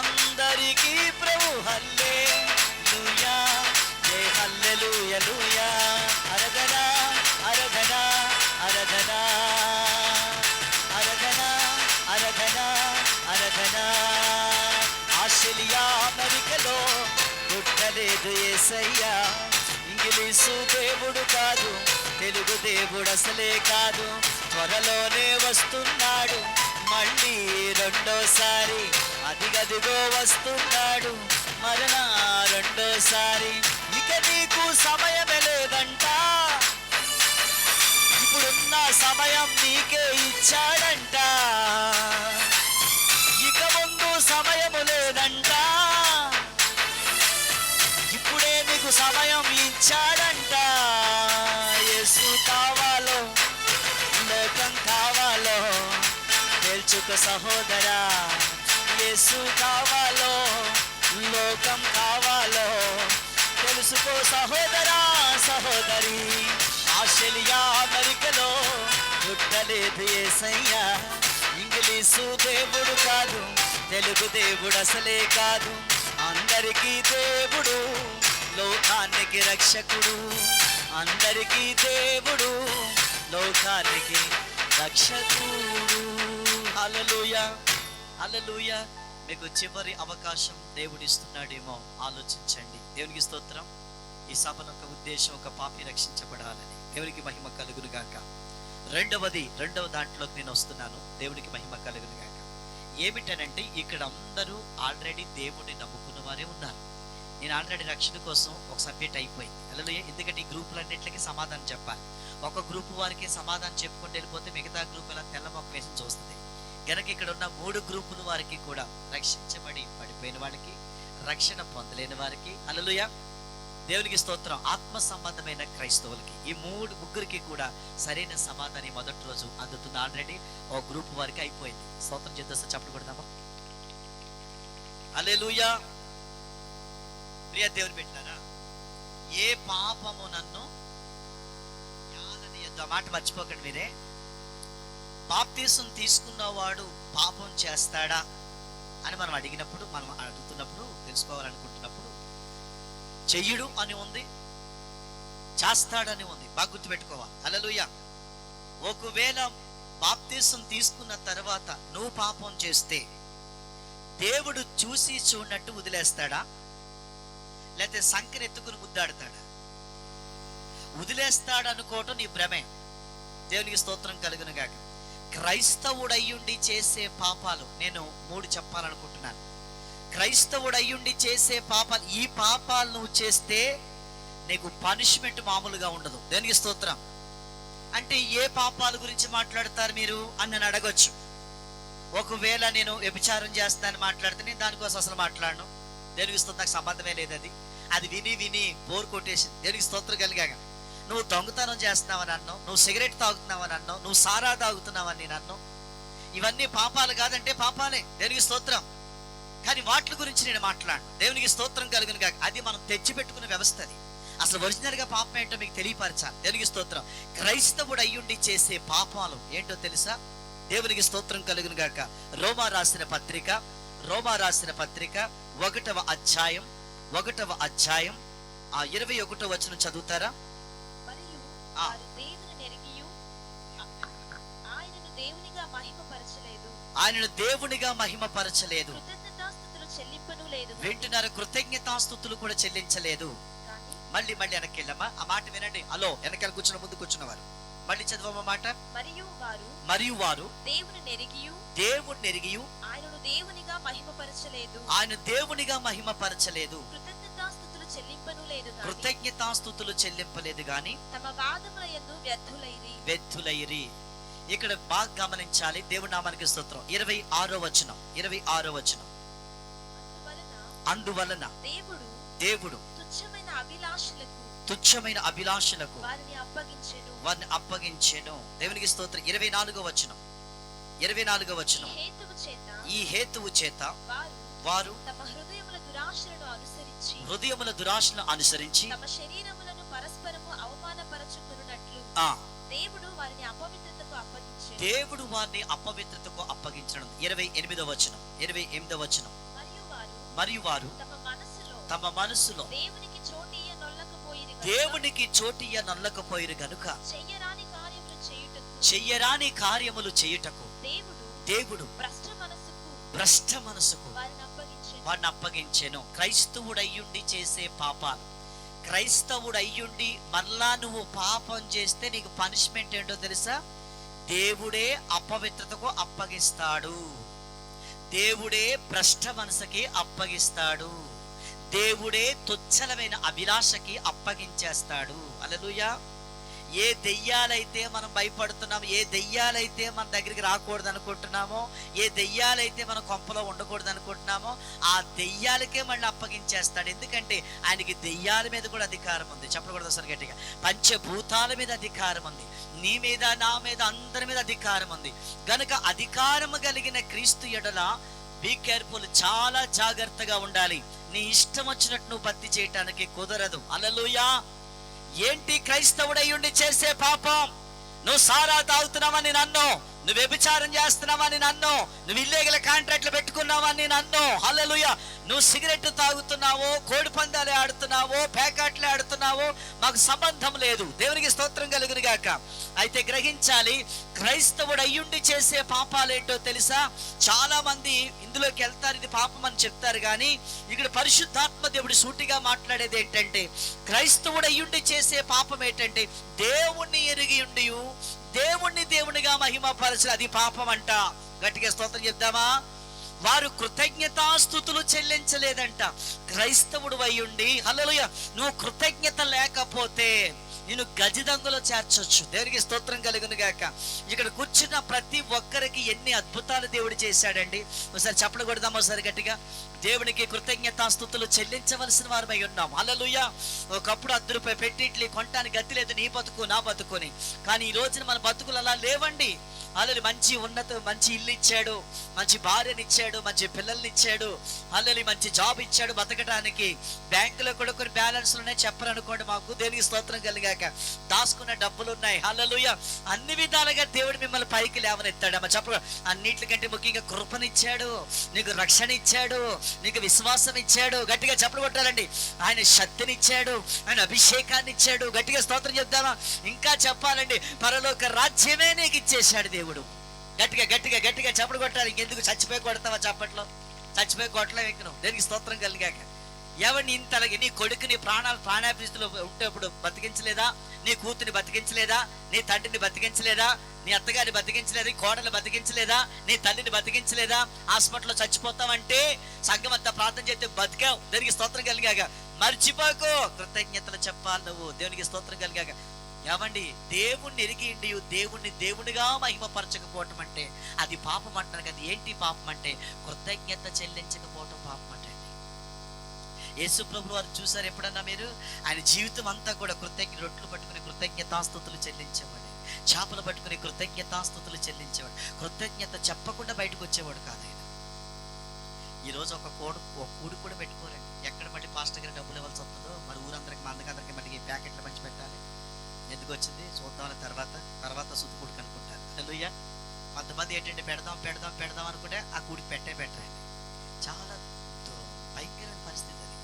అందరికీ ప్రభు. హల్లెలూయా, జై హల్లెలూయా. ఆరాధన ఆరాధన ఆరాధన ఆరాధన ఆరాధన ఆరాధన. ఆస్ట్రేలియా అమెరికాలో పుట్టలేదు యేసయ్యా, ఇంగ్లీషు దేవుడు కాదు, తెలుగు దేవుడు అసలే కాదు, త్వరలోనే వస్తున్నాడు మళ్ళీ రెండోసారి, అదిగదిగో వస్తున్నాడు మరణ రెండోసారి. ఇక నీకు సమయమే లేదంట, ఇప్పుడున్న సమయం నీకే ఇచ్చాడంట, ఇక ముందు సమయము లేదంట, ఇప్పుడే నీకు సమయం ఇచ్చాడంట. యేసు కావాలో లోకం కావాలో తెలుసుకో సహోదరా, యేసు కావాలో లోకం కావాలో తెలుసుకో సహోదరా సహోదరి. ఆస్ట్రేలియా అమెరికాలో పుట్టలేదు యేసయ్యా, ఇంగ్లీషు దేవుడు కాదు, తెలుగు దేవుడు అసలే కాదు, అందరికీ దేవుడు, లోకానికి రక్షకుడు, అందరికీ దేవుడు, లోకానికి రక్షకుడు. హల్లెలూయా, హల్లెలూయా. మీకు చివరి అవకాశం దేవుడిస్తున్నాడేమో ఆలోచించండి. దేవునికి స్తోత్రం. ఈ సభను ఒక ఉద్దేశం, ఒక పాపి రక్షించబడాలని. దేవునికి మహిమ కలుగును గాక. రెండవ దాంట్లోకి నేను వస్తున్నాను. దేవునికి మహిమ కలుగును గాక. ఏమిటనంటే ఇక్కడ అందరూ ఆల్రెడీ దేవుడిని నమ్ముకున్న వారే ఉన్నారు. నేను ఆల్రెడీ రక్షణ కోసం ఒక సబ్జెక్ట్ అయిపోయింది. హల్లెలూయా. ఎందుకంటే ఈ గ్రూపులన్నింటికి సమాధానం చెప్పాలి. ఒక గ్రూపు వారికి సమాధానం చెప్పుకుంటూ వెళ్ళిపోతే మిగతా గ్రూప్ ఎలా తెల్ల మొక్క వేసి చూస్తుంది. కనుక ఇక్కడ ఉన్న 3 గ్రూపుల వారికి కూడా, రక్షించబడి పడిపోయిన వారికి, రక్షణ పొందలేని వారికి, హల్లెలూయా, దేవునికి స్తోత్రం, ఆత్మ సంబంధమైన క్రైస్తవులకి, ఈ ముగ్గురికి కూడా సరైన సమాధానం మొదటి రోజు అందుతుంది. ఆల్రెడీ ఒక గ్రూప్ వారికి అయిపోయింది. స్తోత్రం చేద్దాం, చప్పట్లు కొడదామా? హల్లెలూయా. ప్రియ దేవుని బిడ్డలారా, ఏ పాపము నన్ను యాదనియొద్దు. ఆ మాట మర్చిపోకండి మీరే. బాప్తీసం తీసుకున్నవాడు పాపం చేస్తాడా అని మనం అడిగినప్పుడు, మనం అడుగుతున్నప్పుడు, తెలుసుకోవాలనుకుంటున్నప్పుడు చెయ్యడు అని ఉంది, చేస్తాడని ఉంది. బాగా గుర్తుపెట్టుకోవాలి. హల్లెలూయా. ఒకవేళ బాప్తీసం తీసుకున్న తర్వాత నువ్వు పాపం చేస్తే దేవుడు చూసి చూడనట్టు వదిలేస్తాడా, లేకపోతే సంఖ్యను ఎత్తుకుని ముద్దాడతాడా? వదిలేస్తాడు అనుకోవటం నీ భ్రమే. దేవునికి స్తోత్రం కలుగును గాక. క్రైస్తవుడయ్యుండి చేసే పాపాలు నేను 3 చెప్పాలనుకుంటున్నాను. క్రైస్తవుడయ్యుండి చేసే పాపాలు, ఈ పాపాలు నువ్వు చేస్తే నీకు పనిష్మెంట్ మామూలుగా ఉండదు. దేవునికి స్తోత్రం. అంటే ఏ పాపాల గురించి మాట్లాడతారు మీరు అని నేను అడగొచ్చు. ఒకవేళ నేను వ్యభిచారం చేస్తానని మాట్లాడితే నేను దానికోసం అసలు మాట్లాడను. దేవునికి స్తోత్రం. నాకు సంబంధమే లేదు. అది విని విని బోర్ కొట్టేసింది. దేవునికి స్తోత్రం కలిగాక. నువ్వు దొంగతనం చేస్తున్నావని అన్నావు, నువ్వు సిగరెట్ తాగుతున్నావని అన్నావు, నువ్వు సారా తాగుతున్నావని నేను అన్నావు. ఇవన్నీ పాపాలు కాదంటే పాపాలే. దేవునికి స్తోత్రం. కానీ వాటి గురించి నేను మాట్లాడను. దేవునికి స్తోత్రం కలుగును గాక. అది మనం తెచ్చిపెట్టుకునే వ్యవస్థ. అది అసలు ఒరిజినల్ గా పాపం ఏంటో మీకు తెలియపరచాలి. దేవునికి స్తోత్రం. క్రైస్తవుడు అయ్యుండి చేసే పాపాలు ఏంటో తెలుసా? దేవునికి స్తోత్రం కలుగును గాక. రోమా రాసిన పత్రిక 1వ అధ్యాయం 21వ వచనం చదువుతారా? ఆయనను దేవునిగా మహిమపరచలేదు. వింటున్నారు? కృతజ్ఞతాస్తుతులు కూడా చెల్లించలేదు. మళ్ళీ వెనక్కి వెళ్ళమ్మా. ఆ మాట వినండి. హలో, వెనకాల కూర్చున్న ముందు కూర్చున్నవారు మళ్ళీ చదవమ్మ మాట. మరియు వారు దేవుని నెరిగియు ఆయన దేవునిగా మహిమపరచలేదు. కృతజ్ఞతాస్తుతులు చెల్లింపలేదు గాని తమ వాదముల యందు వ్యర్థులైరి. ఇక్కడ బాగా గమనించాలి. దేవుని నామానికి స్తోత్రం. 26వ వచనం. అందువలన దేవుడు తుచ్చమైన అభిలాషలకు వారిని అప్పగించెను. దేవునికి స్తోత్రం. 24వ వచనం. ఈ హేతువు చేత వారు తమ హృదయముల దురాశలను అనుసరించి తమ శరీరములను పరస్పరము అవమానపరచుకొనున్నట్లు దేవుడు వారిని అపవిత్రతకు అప్పగించడం. 28వ వచనం. మరియు వారు తమ మనసులో దేవునికి చోటియ నొల్లకపోయిరు గనుక చెయ్యరాని కార్యములు చేయుటకు దేవుడు భ్రష్ట మనసుకు వారిని అప్పగించెను. క్రైస్తవుడయ్యుండి చేసే పాపాలు, క్రైస్తవుడయ్యుండి మళ్ళా నువ్వు పాపం చేస్తే నీకు పనిష్మెంట్ ఏంటో తెలుసా? దేవుడే అపవిత్రతకు అప్పగిస్తాడు. దేవుడే భ్రష్ట మనసుకి అప్పగిస్తాడు. దేవుడే తుచ్చలమైన అభిలాషకి అప్పగించేస్తాడు. హల్లెలూయా. ఏ దెయ్యాలైతే మనం భయపడుతున్నామో, ఏ దెయ్యాలైతే మన దగ్గరికి రాకూడదు అనుకుంటున్నామో, ఏ దెయ్యాలైతే మన కొంపలో ఉండకూడదు అనుకుంటున్నామో, ఆ దెయ్యాలకే మళ్ళీ అప్పగించేస్తాడు. ఎందుకంటే ఆయనకి దెయ్యాల మీద కూడా అధికారం ఉంది. చెప్పకూడదు అసలు గట్టిగా. పంచభూతాల మీద అధికారం ఉంది. నీ మీద, నా మీద, అందరి మీద అధికారం ఉంది. గనుక అధికారము కలిగిన క్రీస్తు ఎడల బీ కేర్ఫుల్, చాలా జాగ్రత్తగా ఉండాలి. నీ ఇష్టం వచ్చినట్టు నువ్వు భక్తి చేయటానికి కుదరదు. హల్లెలూయా. ఏంటి క్రైస్తవుడయ్యుండి చేసే పాపం? నువ్వు సారా తాగుతున్నావని నన్ను, నువ్వు వ్యభిచారం చేస్తున్నావని నన్ను, నువ్వు ఇల్లీగల్ కాంట్రాక్ట్లు పెట్టుకున్నావని నన్ను, హల్లెలూయా, నువ్వు సిగరెట్ తాగుతున్నావో, కోడి పందాలే ఆడుతున్నావో, పేకాట్లే ఆడుతున్నావో, మాకు సంబంధం లేదు. దేవునికి స్తోత్రం కలుగును గాక. అయితే గ్రహించాలి, క్రైస్తవుడు అయ్యుండి చేసే పాపాలేంటో తెలుసా? చాలా మంది ఇందులోకి వెళ్తారు, ఇది పాపం అని చెప్తారు, కానీ ఇక్కడ పరిశుద్ధాత్మ దేవుడు సూటిగా మాట్లాడేది ఏంటంటే, క్రైస్తవుడు అయ్యుండి చేసే పాపం ఏంటంటే, దేవుణ్ణి ఎరిగి ఉండి దేవుణ్ణి దేవునిగా మహిమపరచు, అది పాపం అంట. గట్టిగా స్తోత్రం చెప్దామా? వారు కృతజ్ఞతాస్తుతులు చెల్లించలేదంట. క్రైస్తవుడు అయ్యుండి, హల్లెలూయా, నువ్వు కృతజ్ఞత లేకపోతే నేను గజిదంగులో చేర్చొచ్చు. దేవునికి స్తోత్రం కలుగును గాక. ఇక్కడ కూర్చున్న ప్రతి ఒక్కరికి ఎన్ని అద్భుతాలు దేవుడు చేశాడండి. ఒకసారి చప్పట్లు కొడదాం ఒకసారి గట్టిగా. దేవునికి కృతజ్ఞతాస్తుతులు చెల్లించవలసిన వారమై ఉన్నాం. హల్లెలూయా. ఒకప్పుడు ₹10 పెట్టి ఇడ్లీ కొనటానికి గతి లేదు, నీ బతుకు నా బతుకుని. కానీ ఈ రోజున మన బతుకులు అలా లేవండి. అల్లెలు మంచి ఇల్లు ఇచ్చాడు, మంచి భార్యని ఇచ్చాడు, మంచి పిల్లల్ని ఇచ్చాడు, అల్లెలు మంచి జాబ్ ఇచ్చాడు బతకడానికి. బ్యాంకులో కూడా కొన్ని బ్యాలెన్స్లు ఉన్నాయి, చెప్పరనుకోండి మాకు. దేవునికి స్తోత్రం కలిగాక దాచుకున్న డబ్బులు ఉన్నాయి. హల్లెలూయా. అన్ని విధాలుగా దేవుడు మిమ్మల్ని పైకి లేవనెత్తాడమ్మా. చెప్ప అన్నిటికంటే ముఖ్యంగా కృపనిచ్చాడు, నీకు రక్షణ ఇచ్చాడు, నీకు విశ్వాసం ఇచ్చాడు. గట్టిగా చప్పలు కొట్టాలండి. ఆయన శక్తిని ఇచ్చాడు, ఆయన అభిషేకాన్ని ఇచ్చాడు. గట్టిగా స్తోత్రం చెప్తామా? ఇంకా చెప్పాలండి, పరలోక రాజ్యమే నీకు ఇచ్చేశాడు దేవుడు. గట్టిగా గట్టిగా గట్టిగా చప్పలు కొట్టాలి. ఇంకెందుకు చచ్చిపోయి కొడతావా చప్పట్లో? చచ్చిపోయి కొట్టలేవు ఇంక నువ్వు. దేనికి స్తోత్రం కలిగాక. ఎవరిని ఇంతలాగే నీ కొడుకుని ప్రాణాభిస్తులో ఉంటేప్పుడు బతికించలేదా? నీ కూతుని బతికించలేదా? నీ తండ్రిని బతికించలేదా? నీ అత్తగారిని బతికించలేదా? కోడలు బతికించలేదా? నీ తల్లిని బతికించలేదా? హాస్పిటల్లో చచ్చిపోతావంటే సంఘం అంతా ప్రార్థన చేస్తే బతికావు. దేవునికి స్తోత్రం కలిగాక. మర్చిపోకు, కృతజ్ఞతలు చెప్పాలి నువ్వు. దేవునికి స్తోత్రం కలిగాక. ఏమండి, దేవుణ్ణి ఎరిగి దేవుణ్ణి దేవునిగా మహిమపరచకపోవటం అంటే అది పాపం అంటారు కదా. ఏంటి పాపం అంటే? కృతజ్ఞత చెల్లించకపోవటం పాపం అంటే. యేసు ప్రభు వారు చూసారు ఎప్పుడన్నా మీరు? ఆయన జీవితం అంతా కూడా రొట్టెలు పట్టుకుని కృతజ్ఞతాస్తుతులు చెల్లించేవాడు, చేపలు పట్టుకుని కృతజ్ఞతాస్తుతులు చెల్లించేవాడు. కృతజ్ఞత చెప్పకుండా బయటకు వచ్చేవాడు కాదు ఆయన. ఈరోజు ఒక కూడు కూడా పెట్టుకోరండి. ఎక్కడ మట్టి పాస్టర్ గారు డబ్బులు ఇవ్వాల్సి వస్తుందో, మరి ఊరందరికి మందకందరికి మట్టికి ప్యాకెట్లు పంచి పెట్టాలి. ఎందుకు వచ్చింది చూద్దాం తర్వాత సుతుకుడు కనుక్కుంటారు. హల్లెలూయా. కొంతమంది ఏంటంటే పెడదాం అనుకుంటే ఆ కూడికి పెట్టరండి. చాలా భయంకరమైన పరిస్థితి అది.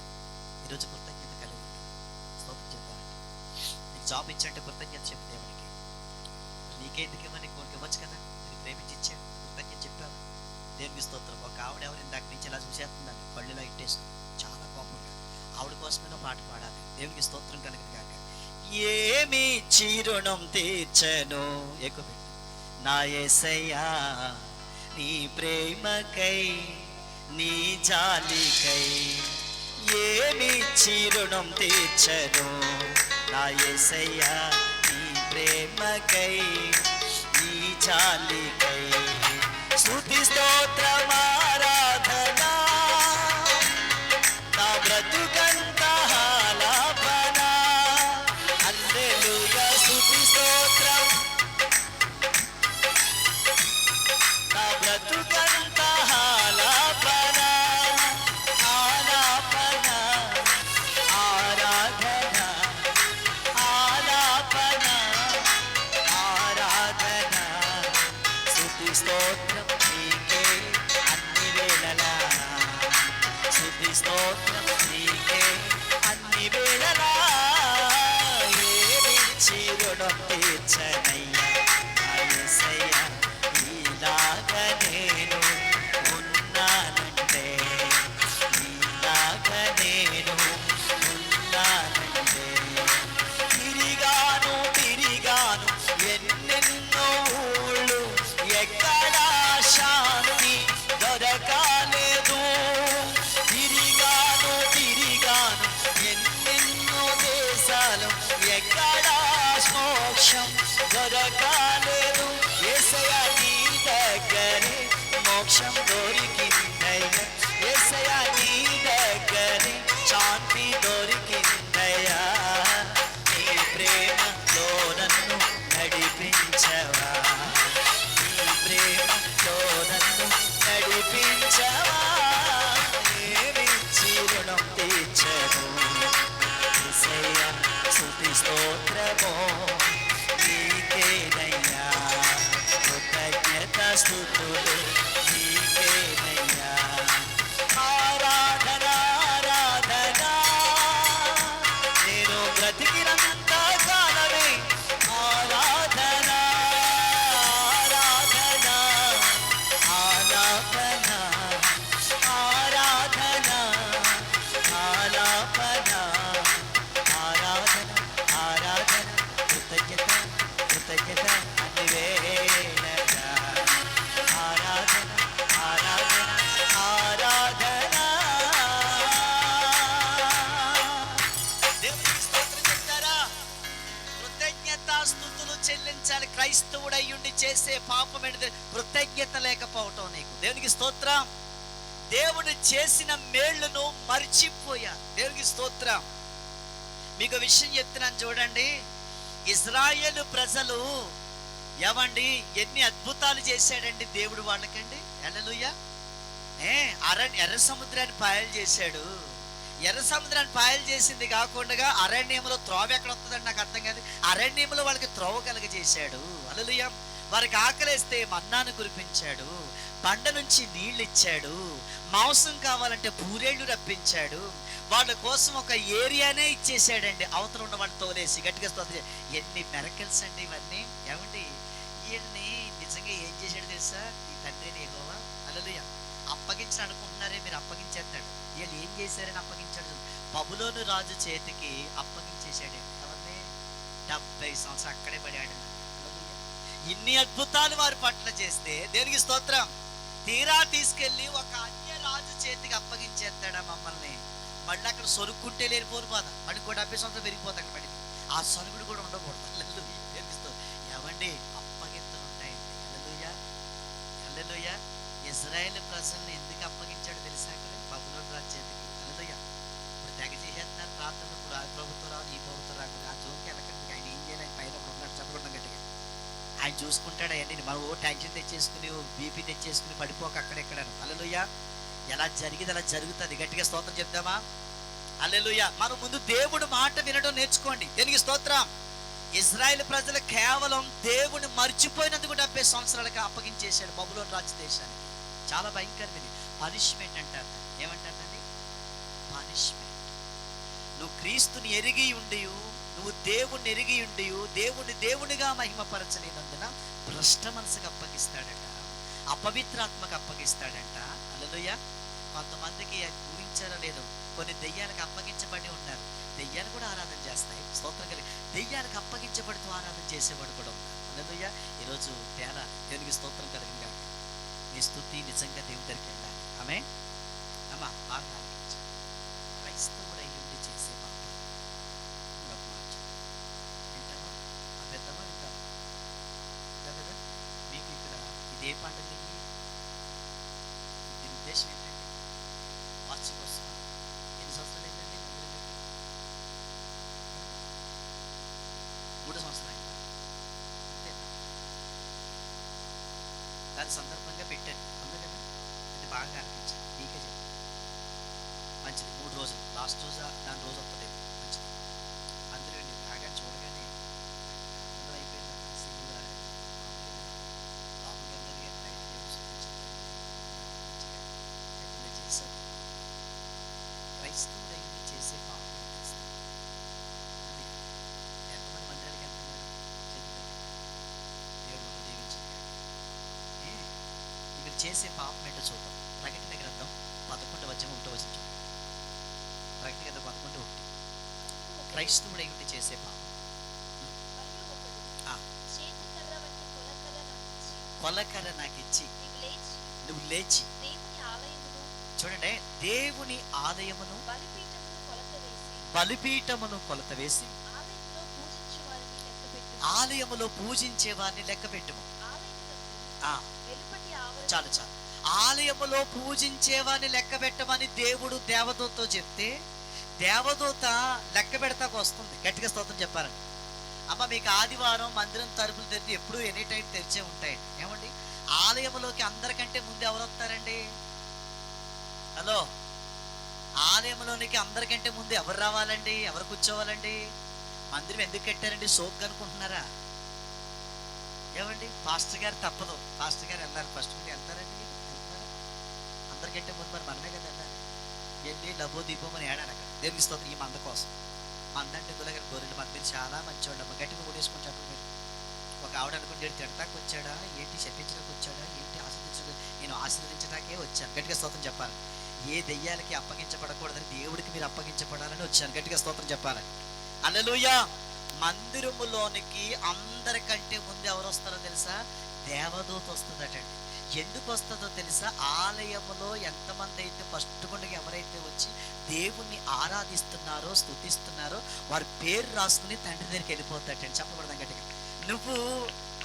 ఈరోజు కృతజ్ఞత కలిగి ఉంటాం. స్తోత్రం చెప్తానండి. నీకు జాబ్ ఇచ్చంటే కృతజ్ఞత చెప్పు దేవునికి. నీకెందుకు ఇవ్వని కోరికి ఇవ్వచ్చు కదా. నేను ప్రేమించి ఇచ్చాను, కృతజ్ఞత చెప్పాను. దేవునికి స్తోత్రం. ఒక ఆవిడ ఎవరు ఇందాక నుంచి ఇలా చూసేస్తుందండి, పళ్ళులా ఇట్టేసుకుని చాలా కోపంగా. ఆవిడ కోసమేదో పాట పాడాలి. దేవునికి స్తోత్రం కలిగింది కాక. ఏమి చిరుణం తీర్చను ఎక్కువ నా యేసయ్యా, నీ ప్రేమకై నీ జాలికై. ఏమి చిరుణం తీర్చను నా యేసయ్యా, నీ ప్రేమకై నీ జాలికై. స్తుతి స్తోత్రమారాధన నా బ్రతుకంతా ఆలాపన. హల్లెలూయా. స్తుతి స్తోత్రం నా బ్రతుకంతా ఆలాపన. ఆలాపన ఆరాధన ఆలాపన ఆరాధన. స్తుతి స్తోత్రం నీకే అన్ని వేళలా. స్తుతి స్తోత్రం నీకే అన్ని వేళలా. ఏమి చిరుణం తీర్చనయ్యా నా యేసయ్యా, నీలాగా నేను ఉన్నానంటే, నీలాగా నేను ఉన్నానంటే. తిరిగాను ఎన్నెన్నో ఊళ్ళు, ఎక్కడా శాంతి దొరకలేదు. తిరిగాను ఎన్నెన్నో దేశాలు, ఎక్కడా మోక్షం దొరకలేదు. యేసయ్యా నీ దగ్గరే మోక్షం దొరికిందయ్యా. యేసయ్యా నీ దగ్గరే శాంతి దొరికిందయ్యా. నీ ప్రేమలో నన్ను నడిపించవా, నీ ప్రేమలో నన్ను నడిపించవా. ఏమి చిరుణం తీర్చను యేసయ్యా, స్తుతి స్తోత్రమో నీకేనయ్యా. కృతజ్ఞత చేసే పాపం ఏంటిది? కృతజ్ఞత లేకపోవటం. నీకు దేవునికి స్తోత్రం. దేవుడు చేసిన మేళ్లను మర్చిపోయా. దేవునికి స్తోత్రం. మీకు విషయం చెప్తున్నాను చూడండి. ఇజ్రాయేలు ప్రజలు ఏమండి ఎన్ని అద్భుతాలు చేశాడండి దేవుడు వాళ్ళకండి. హల్లెలూయా. ఎర్ర సముద్రాన్ని పాయలు చేశాడు. ఎర్ర సముద్రాన్ని పాయలు చేసింది కాకుండా అరణ్యంలో త్రోవ ఎక్కడ వస్తుందండి నాకు అర్థం కాదు. అరణ్యంలో వాళ్ళకి త్రోవ కలుగజేశాడు. హల్లెలూయా. వారికి ఆకలేస్తే మన్నాను కురిపించాడు. బండ నుంచి నీళ్ళు ఇచ్చాడు. మాంసం కావాలంటే పూరేళ్లు రప్పించాడు. వాళ్ళ కోసం ఒక ఏరియానే ఇచ్చేసాడండి. అవతల ఉన్న వాళ్ళు తోలేసి గట్టిగా స్తోత్రం. ఎన్ని మెరకల్స్ అండి ఇవన్నీ. ఏమండి వీళ్ళని నిజంగా ఏం చేశాడు తెలుసా ఈ తండ్రిని యెహోవా? హల్లెలూయా. అప్పగించని అనుకుంటున్నారే మీరు, అప్పగించేస్తాడు. వీళ్ళు ఏం చేశారని అప్పగించాడు? బబులోను రాజు చేతికి అప్పగించేశాడు. ఎవరిని? 70 సంవత్సరాలు అక్కడే పడాడు. ఇన్ని అద్భుతాలు వారి పట్ల చేస్తే దేవునికి స్తోత్రం. తీరా తీసుకెళ్లి ఒక అన్య రాజు చేతికి అప్పగించేస్తాడా మమ్మల్ని? మళ్ళీ అక్కడ సొరుక్కుంటే లేనిపోరు బాధ. మళ్ళీ 70 సంవత్సరాలు పెరిగిపోతాడు. మళ్ళీ ఆ సరుకుడు కూడా ఉండకూడదు. ఏమండి అప్పగింతలు ఉంటాయండి. హల్లెలూయా. హల్లెలూయా. ఇజ్రాయేల్ ప్రజల్ని ఎందుకు అప్పగించాడు తెలుసా? అక్కడ బబులోను రాజు చేతికి. హల్లెలూయా. ఇప్పుడు తెగ చేసేస్తున్నారు ప్రార్థనలు. ఇప్పుడు ఆ ప్రభుత్వం రాదు, ఈ ప్రభుత్వం రాదు. ఆ జోన్కి వెళ్ళకండి. ఆయన ఏం చేయాలి? ఆయన పైన ఉన్నాడు చెప్పకుండా గట్టిగా. ఆయన చూసుకుంటాడు అవన్నీ. మనం టెన్షన్ తెచ్చేసుకుని బీపీ తెచ్చేసుకుని పడిపోక అక్కడెక్కడ. హల్లెలూయా. ఎలా జరిగింది అలా జరుగుతుంది. గట్టిగా స్తోత్రం చెప్దామా? హల్లెలూయా. మనం ముందు దేవుడు మాట వినడం నేర్చుకోండి. దేనికి స్తోత్రం. ఇజ్రాయేల్ ప్రజలు కేవలం దేవుని మర్చిపోయినందుకు 70 సంవత్సరాలకి అప్పగించేశాడు బబులోను రాజు దేశానికి. చాలా భయంకరమైనది. పనిష్మెంట్ అంటారు. ఏమంటారండి? పనిష్మెంట్. నువ్వు క్రీస్తుని ఎరిగి ఉండి, నువ్వు దేవుణ్ణి ఎరిగి ఉండి దేవునిగా మహిమపరచలేనందున భ్రష్ట మనసుకు అప్పగిస్తాడట, అపవిత్రాత్మకు అప్పగిస్తాడంట. హల్లెలూయా. కొంతమందికి ఊహించారో లేదు, కొన్ని దెయ్యాలకు అప్పగించబడి ఉన్నారు. దెయ్యాలు కూడా ఆరాధన చేస్తాయి. స్తోత్రం కలిగి దెయ్యాలకు అప్పగించబడుతూ ఆరాధన చేసేవాడు కూడా ఉన్నారు. హల్లెలూయా. ఈరోజు తేడా దేవునికి స్తోత్రం కలిగింది కాదు. నీ స్తుతి నిజంగా దేవుడి దగ్గరికి వెళ్ళాలి. ఆమె అమ్మా బాగా క్రైస్తవుడై ఉండి చేసే పాపం వింటావా? ఆ పెద్దమ్మా వింటావా? కదా మీకు ఇక్కడ ఇదే పండుగ. దీని ఉద్దేశం ఏంటంటే వార్షికోత్సవం. ఎన్ని సంవత్సరాలు ఏంటంటే 3 సంవత్సరాలు అయిందా? అంతేనా? దాని సందర్భంగా పెట్టాను. ఉంది కదా, అది బాగా అనిపించింది. మీకే చెప్పి మంచిది. 3 రోజులు. లాస్ట్ రోజు దాని రోజు వస్తుంది. మంచిది. అందులో బాగా చూడగానే అందరూ అయిపోయింది. సింగుగా లోపలికి వెళ్ళగానే నైట్ చేశారు. క్రైస్తవుడు అయింది చేసే పాపం తెలుస్తుంది. ఎంతమంది మందిరానికి వెళ్తున్నారు? దేవుడు మనం దీవించింది. ఇక్కడ చేసే పాపం ఏంటో చూద్దాం. ప్రకటన గ్రంథం 11:1 ప్రకటన గ్రంథం 11:1. క్రైస్తవుడు అయింది చేసే పాపం. కొలకర్ర నాకు ఇచ్చి నువ్వు లేచి చూడండి దేవుని ఆలయమును బలిపీఠమును కొలత వేసి ఆలయములో పూజించే వారిని లెక్క పెట్టుము. చాలు చాలు. ఆలయములో పూజించే వారిని లెక్క పెట్టమని దేవుడు దేవదూతతో చెప్తే దేవదూత లెక్క పెడతాకు వస్తుంది. గట్టిగా స్తోత్రం చెప్పారండి. అమ్మ మీకు ఆదివారం మందిరం తలుపులు తెరిచి ఎప్పుడు ఎనీ టైం తెరిచే ఉంటాయండి. ఏమండి ఆలయంలోకి అందరికంటే ముందు ఎవరు వస్తారండి? హలో, ఆలయంలోనికి అందరికంటే ముందు ఎవరు రావాలండి? ఎవరు కూర్చోవాలండి? మందిరం ఎందుకు కట్టారండి? సోక్ అనుకుంటున్నారా? ఏమండి పాస్టర్ గారు తప్పదు. పాస్టర్ గారు వెళ్ళాలి ఫస్ట్. మీరు వెళ్తారండి? వెళ్తారా? అందరికంటే ముందు మరి మనమే కదా వెళ్ళాలి. వెళ్ళి డబ్బు దీపం అని ఏడాడు అక్కడ. దేవుని స్తోత్రం. ఈ మంద కోసం మందంటే గులగారు గొర్రెలు మంది చాలా మంచివాళ్ళు. అమ్మ గట్టిగా ఊడేసుకుని చెప్పండి. మీరు ఒక ఆవిడ అనుకుంటే తిడతాకు వచ్చాడా ఏంటి? చెప్పించడానికి వచ్చాడా ఏంటి? ఆశీర్వదించడం. నేను ఆశీర్వదించడానికే వచ్చాను. గట్టిగా స్తోత్రం చెప్పాలి. ఏ దెయ్యాలకి అప్పగించబడకూడదని దేవుడికి మీరు అప్పగించబడాలని వచ్చాను. గట్టిగా స్తోత్రం చెప్పాలి. హల్లెలూయా. మందిరములోనికి అందరికంటే ముందు ఎవరు వస్తారో తెలుసా? దేవదూత వస్తుందటండి. ఎందుకు వస్తుందో తెలుసా? ఆలయములో ఎంతమంది అయితే ఫస్ట్ గుండగా ఎవరైతే వచ్చి దేవుణ్ణి ఆరాధిస్తున్నారో స్తుతిస్తున్నారో వారి పేరు రాసుకుని తండ్రి దగ్గరికి వెళ్ళిపోతాడటండి. చెప్పకూడదు గట్టిగా. నువ్వు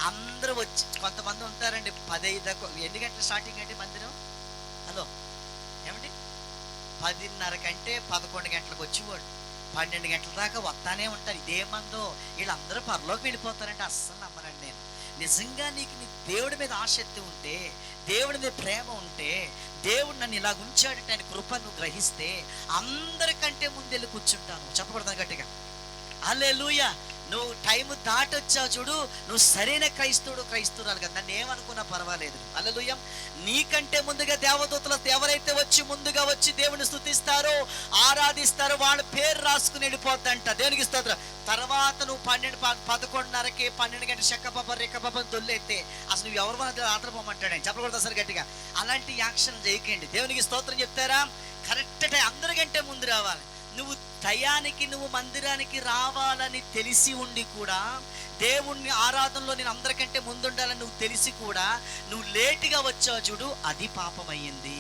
అందరూ వచ్చి, కొంతమంది ఉంటారండి 15 దాకా. ఎన్ని గంటలు స్టార్టింగ్ అంటే మందిరం? హలో ఏమండి? 10:30 కంటే 11 గంటలకు వచ్చేవాడు 12 గంటల దాకా వస్తానే ఉంటారు. ఇదేమందో వీళ్ళందరూ పరలోకి వెళ్ళిపోతారంటే అస్సలు నమ్మనండి నేను. నిజంగా నీకు నీ దేవుడి మీద ఆసక్తి ఉంటే, దేవుడి మీద ప్రేమ ఉంటే, దేవుడు నన్ను ఇలా ఉంచాడంటే ఆయన కృపను గ్రహిస్తే అందరికంటే ముందు వెళ్ళి కూర్చుంటాను. చెప్పకూడదు గట్టిగా హల్లెలూయా. నువ్వు టైం దాటొచ్చావు చూడు, నువ్వు సరైన క్రైస్తవురాలు కదా, నన్ను ఏమనుకున్నా పర్వాలేదు. హల్లెలూయా. నీకంటే ముందుగా దేవదూతలు ఎవరైతే వచ్చి ముందుగా వచ్చి దేవుని స్తుతిస్తారో ఆరాధిస్తారో వాళ్ళ పేరు రాసుకుని వెళ్ళిపోద్దంట. దేవునికి స్తోత్రం. తర్వాత నువ్వు 11:30కి 12 గంటల చెక్కపప్ప రెక్కపప్ప దొల్లెత్తే అసలు నువ్వు ఎవరు మన ఆతరపోమంటాడని చెప్పకూడదు అసలు గట్టిగా. అలాంటి యాక్షన్ చేయకండి. దేవునికి స్తోత్రం చెప్తారా? కరెక్ట్ టైం అందరికంటే ముందు రావాలి. నువ్వు టయానికి నువ్వు మందిరానికి రావాలని తెలిసి ఉండి కూడా, దేవుణ్ణి ఆరాధనలో నేను అందరికంటే ముందుండాలని నువ్వు తెలిసి కూడా నువ్వు లేటుగా వచ్చావు చూడు, అది పాపం అయ్యింది.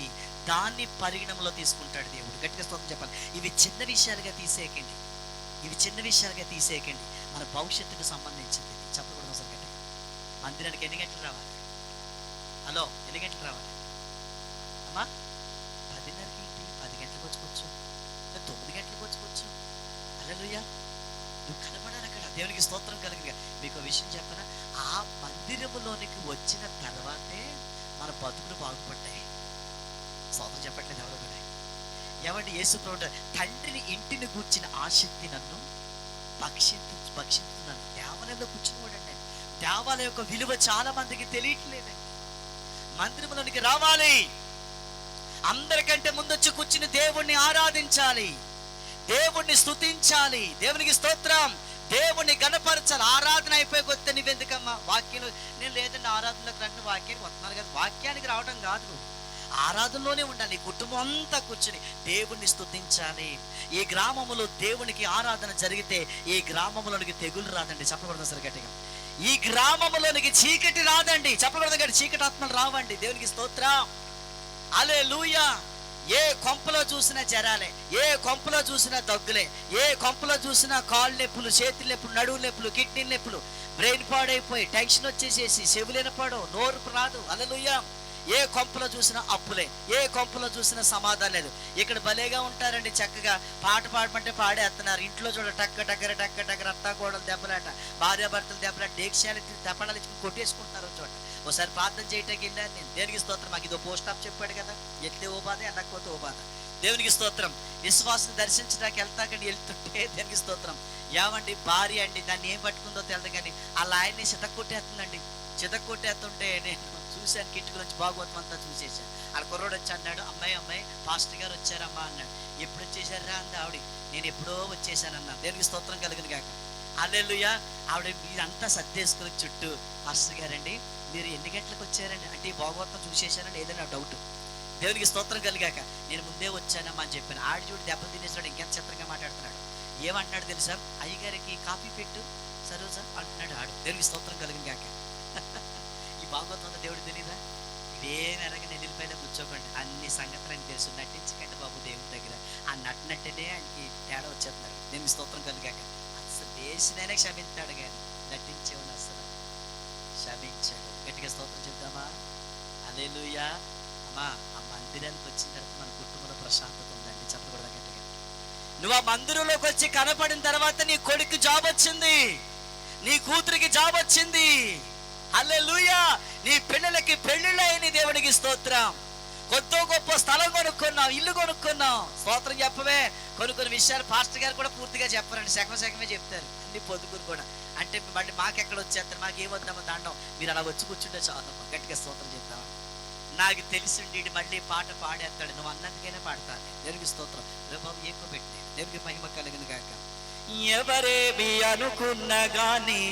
దాన్ని పరిగణనలో తీసుకుంటాడు దేవుడు. గట్టిగా స్తోత్రం చెప్పాలి. ఇవి చిన్న విషయాలుగా తీసేయకండి, ఇవి చిన్న విషయాలుగా తీసేయకండి. మన భవిష్యత్తుకు సంబంధించింది. చెప్పకూడదు అసలు గట్టిగా. మందిరానికి ఎన్ని గంటలు రావాలి? హలో ఎన్ని గంటలు రావాలి అమ్మా? 10:30కి 10 గంటలకు వచ్చుకోవచ్చు, 9 గంటలకు వచ్చుకోవచ్చు. హల్లెలూయా. నువ్వు కనపడాలి అక్కడ. దేవునికి స్తోత్రం కలిగిన. మీకు విషయం చెప్పనా? ఆ మందిరములోనికి వచ్చిన తర్వాతే మన బతుకులు బాగుపడ్డాయి. స్తోత్రం చెప్పట్లేదు ఎవరు కూడా. ఏమంటే యేసు ప్రభువు తండ్రిని ఇంటిని కూర్చిన ఆసక్తి నన్ను భక్షిస్తున్నాను. దేవాలయంలో కూర్చునివాడండి. దేవాలయం యొక్క విలువ చాలా మందికి తెలియట్లేదండి. మందిరంలోనికి రావాలి, అందరికంటే ముందొచ్చి కూర్చుని దేవుణ్ణి ఆరాధించాలి, దేవుణ్ణి స్తుతించాలి. దేవునికి స్తోత్రం. దేవుణ్ణి గణపరచాలి. ఆరాధన అయిపోయి కొత్త నువ్వెందుకమ్మా వాక్యం? నేను లేదండి ఆరాధనలోకి రండి, వాక్యానికి వస్తున్నాను కదా. వాక్యానికి రావడం కాదు, ఆరాధనలోనే ఉండాలి. నీ కుటుంబం అంతా కూర్చుని దేవుణ్ణి స్తుతించాలి. ఈ గ్రామంలో దేవునికి ఆరాధన జరిగితే ఈ గ్రామంలోనికి తెగులు రాదండి. చెప్పకూడదు అసలు గట్టిగా. ఈ గ్రామంలోనికి చీకటి రాదండి. చెప్పకూడదు గట్టి. చీకటి ఆత్మలు రావండి. దేవునికి స్తోత్రం. హల్లెలూయా. ఏ కొంపలో చూసినా జరాలే, ఏ కొంపలో చూసినా దగ్గులే, ఏ కొంపలో చూసినా కాళ్ళు నొప్పులు, చేతులు నొప్పులు, నడువు నొప్పులు, కిడ్నీ నొప్పులు, బ్రెయిన్ పాడైపోయి టెన్షన్ వచ్చేసేసి చెవులేనపాడు, నోరు రాదు. హల్లెలూయా. ఏ కొంపలో చూసినా అప్పులే, ఏ కొంపలో చూసినా సమాధానం లేదు. ఇక్కడ భలేగా ఉంటారండి, చక్కగా పాట పాడమంటే పాడేస్తున్నారు. ఇంట్లో చూడ టక్క టక్కర టక్క టక్కర అత్తా కోడలు దెబ్బలాట, భార్యాభర్తలు దెబ్బలాట, డేక్షాలు దెబ్బలాలు ఇచ్చి కొట్టేసుకుంటారు చోట. ఒకసారి ప్రార్థన చేయటానికి వెళ్ళాను నేను. దేవునికి స్తోత్రం. మాకు ఇదో పోస్ట్ ఆఫ్ చెప్పాడు కదా, ఎత్తే ఓ బాధ వెళ్ళకపోతే ఓ బాధ. దేవునికి స్తోత్రం. విశ్వాసం దర్శించడానికి వెళ్తుంటే దేవునికి స్తోత్రం. ఏమండి భార్య అండి, దాన్ని ఏం పట్టుకుందో తెలియదు కానీ అలా ఆయన్ని చితక్కొట్టేస్తుందండి. చితక్కొట్టేస్తుంటే నేను చూశాను, కిట్టు గురించి భాగవతం అంతా చూసేసాను. ఆడ కుర్రోడు వచ్చి అన్నాడు, అమ్మాయి పాస్టర్ గారు వచ్చారమ్మా అన్నాడు. ఎప్పుడు వచ్చేసారా అంది ఆవిడ. నేను ఎప్పుడో వచ్చేసానన్నా. దేవునికి స్తోత్రం కలిగిన కాక. హల్లెలూయా. ఆవిడ మీరంతా సర్దేసుకుని చుట్టూ, పాస్టర్ గారండి మీరు ఎన్ని గంటలకు వచ్చారండి అంటే, ఈ భాగవతం చూసేసానండి ఏదైనా డౌట్. దేవునికి స్తోత్రం కలిగాక నేను ముందే వచ్చానమ్మా అని చెప్పాను. ఆడి చూడు దెబ్బలు తినేసాడు, ఇంకెంత చిత్రంగా మాట్లాడుతున్నాడు. ఏమంటున్నాడు తెలుసా? అయ్యగారికి కాఫీ పెట్టు సరోజా అంటున్నాడు ఆడు. దేవునికి స్తోత్రం కలిగిన కాక. ఈ భాగవతంలో దేవుడు తెలియదా? ఇవేం ఎరగని నిలిపైన కూర్చోకండి, అన్ని సంగతులను తెలుసు, నటించకండి బాబు దేవుడి దగ్గర. ఆ నటినట్టనే ఆయనకి తేడా వచ్చేస్తున్నాడు. దేవునికి స్తోత్రం కలిగాక. అసలు వేసినైనా క్షమించాడు కానీ నటించేవాడు అసలు క్షమించాడు. గట్టిగా స్తోత్రం చెప్దామా? హల్లెలూయా. అమ్మా ఆ మందిరానికి వచ్చిన తర్వాత మన కుటుంబంలో ప్రశాంతత ఉందండి. చెప్పకూడదు గట్టిగా. నువ్వు ఆ మందిరంలోకి వచ్చి కనపడిన తర్వాత నీ కొడుకు జాబ్ వచ్చింది, నీ కూతురికి జాబ్ వచ్చింది. హల్లెలూయా. నీ పిల్లలకి పెళ్ళిళ్ళని దేవునికి స్తోత్రం. కొద్దో గొప్ప స్థలం కొనుక్కున్నాం, ఇల్లు కొనుక్కున్నాం. స్తోత్రం చెప్పవే. కొన్ని విషయాలు పాస్టర్ గారు కూడా పూర్తిగా చెప్పారండి, శకమే చెప్తారు అన్ని పొద్దుకుని కూడా. అంటే మళ్ళీ మాకెక్కడ వచ్చేస్తారు, మాకేమొద్దామా దండం, మీరు అలా వచ్చి కూర్చుంటే చాలు. గట్టిగా స్తోత్రం చెప్తామా? నాకు తెలిసిండి మళ్ళీ పాట పాడేస్తాడు, నువ్వు అన్నందుకైనా పాడతాను. దేవునికి స్తోత్రం. బాబు ఎక్కువ పెట్టి దేవునికి మహిమ కలిగిన గాక. ఎవరేమి అనుకున్నా గాని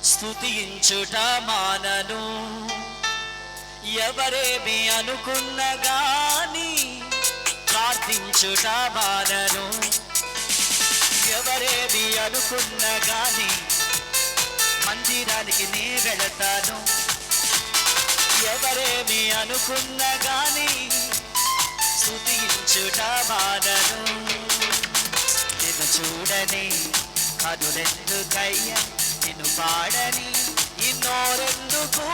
స్తుతించుట మానను, ఎవరేమి అనుకున్నా గాని ప్రార్థించుట మానను, ఎవరేమి అనుకున్నా గాని మందిరానికి నే వెళతాను, ఎవరేమి అనుకున్నా గాని స్తుతించుట మానను. నిన్ను చూడని కనులెందుకయ్యా, నిన్ను పాడని ఈ నోరెందుకు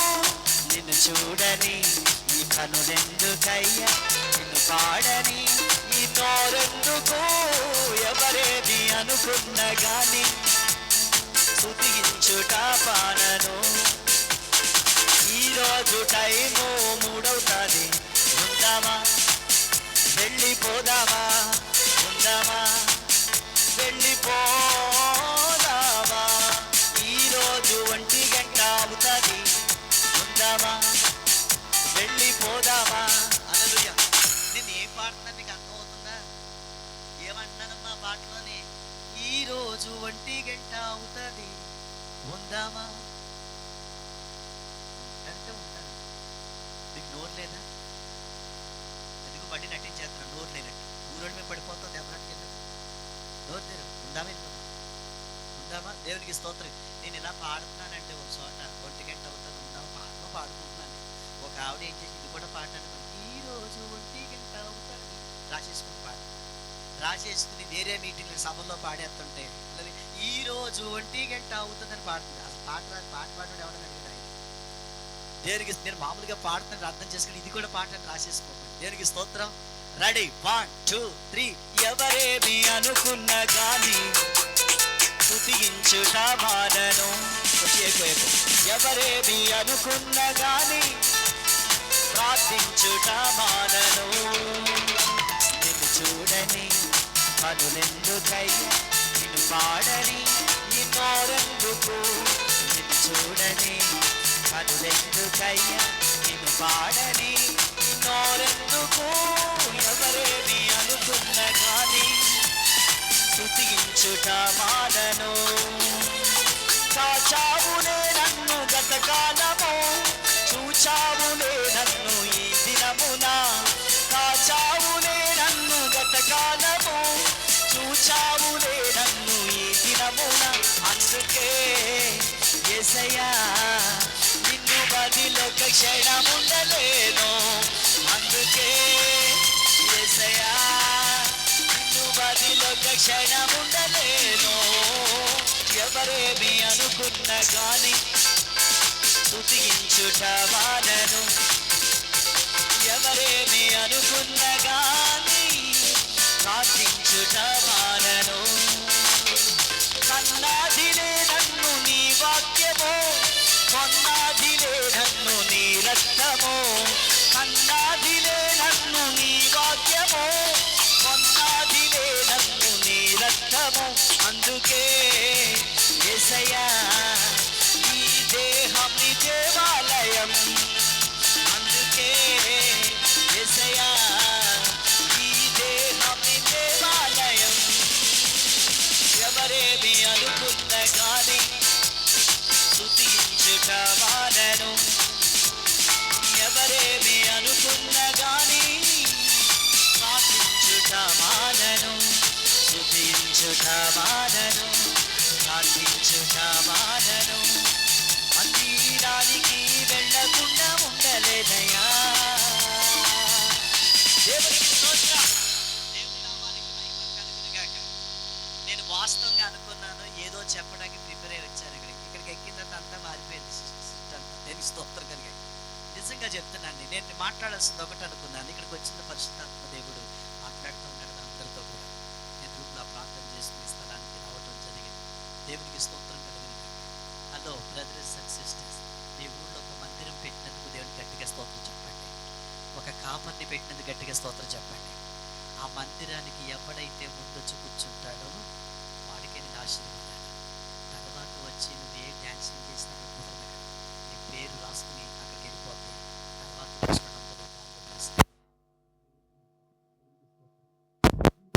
నిన్ను చూడని, ఈ కనులెందుకయ్యా నిన్ను పాడని, ఈ నోరెందుకు ఎవరేది అనుకున్న గాని స్తుతించుట పానను. ఈరోజు టైము 3 ఉందామా, వెళ్ళిపోదామా, ఉందామా, వెళ్ళిపోదామా. ఈరోజు 1 గంట అవుతుంది, ఉందామా, వెళ్ళిపోదామా. హల్లెలూయా. నేను ఏం పాడుతున్నా మీకు అర్థమవుతుందా? ఏమంటున్నానమ్మా పాటలోని? ఈరోజు 1 గంట అవుతుంది, ఉందామా అంటే ఉంటాను. మీకు నోరు లేదా? ఎందుకు బట్టి నటించేస్తున్నాను నోరు లేనట్టు? ఊరోడి మీద పడిపోతాం దెబ్బలాంటి కింద. నోరు తెరు, ఉందామా, ఉందామా. దేవునికి స్తోత్రం. నేను ఇలా పాడుతున్నానంటే ఒక చోట 1 గంట అవుతుంది, ఉందామా, పాటలో పాడుకుంటున్నాను. ఒక ఆవిడ ఏం చేసి ఇది కూడా పాట అనుకుని, ఈరోజు 1 గంట అవుతుంది రాసేసుకుని పాట రాసేసుకుని వేరే మీటింగ్ సభల్లో పాడేస్తుంటే ఈరోజు 1 గంట అవుతుందని పాడుతుంది. అసలు పాట పాడడం ఎవరైనా అడిగిన ఆయన దేవునికి. నేను మామూలుగా పాడుతుంటే అర్థం చేసుకుని ఇది కూడా పాట అని రాసేసుకోండి. దేవునికి స్తోత్రం. రెడీ, 1 2 3. ఎవరేమి అనుకున్నా గాని స్తుతించుట మానను. ఎవరేమి అనుకున్నా గాని ప్రార్థించుట మానను. నిన్ను చూడని కనులెందుకయ్యా నిన్ను పాడని, ఈ నోరెందుకు నిన్ను చూడని కనులెందుకయ్యా నిన్ను పాడని, ఈ నోరెందుకు ఎవరేమి అనుకున్న గాని స్తుతించుట మానను. కాచావులే నన్ను గతకాలము, చూచావులే నన్ను ఈ దినమున. కాచావులే నన్ను గతకాలము, చూచావులే నన్ను ఈ దినమున. అందుకే యేసయ్యా నిన్ను బదిలొక క్షణముండలేను. అందుకే యేసయ్యా నిన్ను బదిలొక క్షణముండలేను. ఎవరేమి అనుకున్న గాని స్తుతించుట మానను. ఎవరేమి అనుకున్న గాని ప్రార్థించుట మానను. కన్నాదిలే నన్ను నీ వాక్యము, కొన్నాదిలే నన్ను నీ రక్తము. కన్నాదిలే నన్ను నీ వాక్యము, కొన్నాదిలే నన్ను నీ రక్తము. అందుకే యేసయ్యా ఈ దేహం నీ దేవాలయం. అందుకే యేసయ్యా ఈ దేహం నీ దేవాలయం. ఎవరేమి అనుకున్న గాని స్తుతించుట మానను. ఎవరేమి అనుకున్న గాని ప్రార్థించుట మానను. స్తుతించుట మానను, ప్రార్థించుట మానను. మందిరానికి వెళ్ళకుండా ఉండలేదయ్యా. దేవునికి స్తోత్రం. దేవుని నామానికి మహిమ కలుగును గాక. నేను వాస్తవంగా అనుకున్నాను ఏదో చెప్పడానికి ప్రిపేర్ అయ్యి వచ్చాను. ఇక్కడికి ఎక్కిన తర్వాత అంతా మారిపోయింది. దేవునికి స్తోత్రం కలిగాయి. నిజంగా చెప్తున్నాను, నేను మాట్లాడాల్సింది ఒకటి అనుకున్నాను. ఇక్కడికి వచ్చిన పరిశుద్ధాత్మ దేవుడు మాట్లాడుతూ ఉన్నాడు అందరితో కూడా. నేను రూమ్లో ప్రార్థన చేసుకుని స్థలానికి రావడం జరిగింది. దేవునికి స్తోత్రం కలిగిన. హలో బ్రదర్స్ అండ్ సిస్టర్స్, మీ ఊళ్ళో ఒక మందిరం పెట్టినందుకు దేవునికి గట్టిగా స్తోత్రం చెప్పండి. ఒక కాపర్ని పెట్టినందుకు గట్టిగా స్తోత్రం చెప్పండి. ఆ మందిరానికి ఎవడైతే ముందొచ్చి కూర్చుంటాడో వాడికి నేను ఆశీర్వాదాలు. తర్వాత వచ్చి నువ్వు ఏ డ్యాన్సింగ్ చేసినా కుదరదు. నీ పేరు రాసుకుని అక్కడికి వెళ్ళిపోతే తర్వాత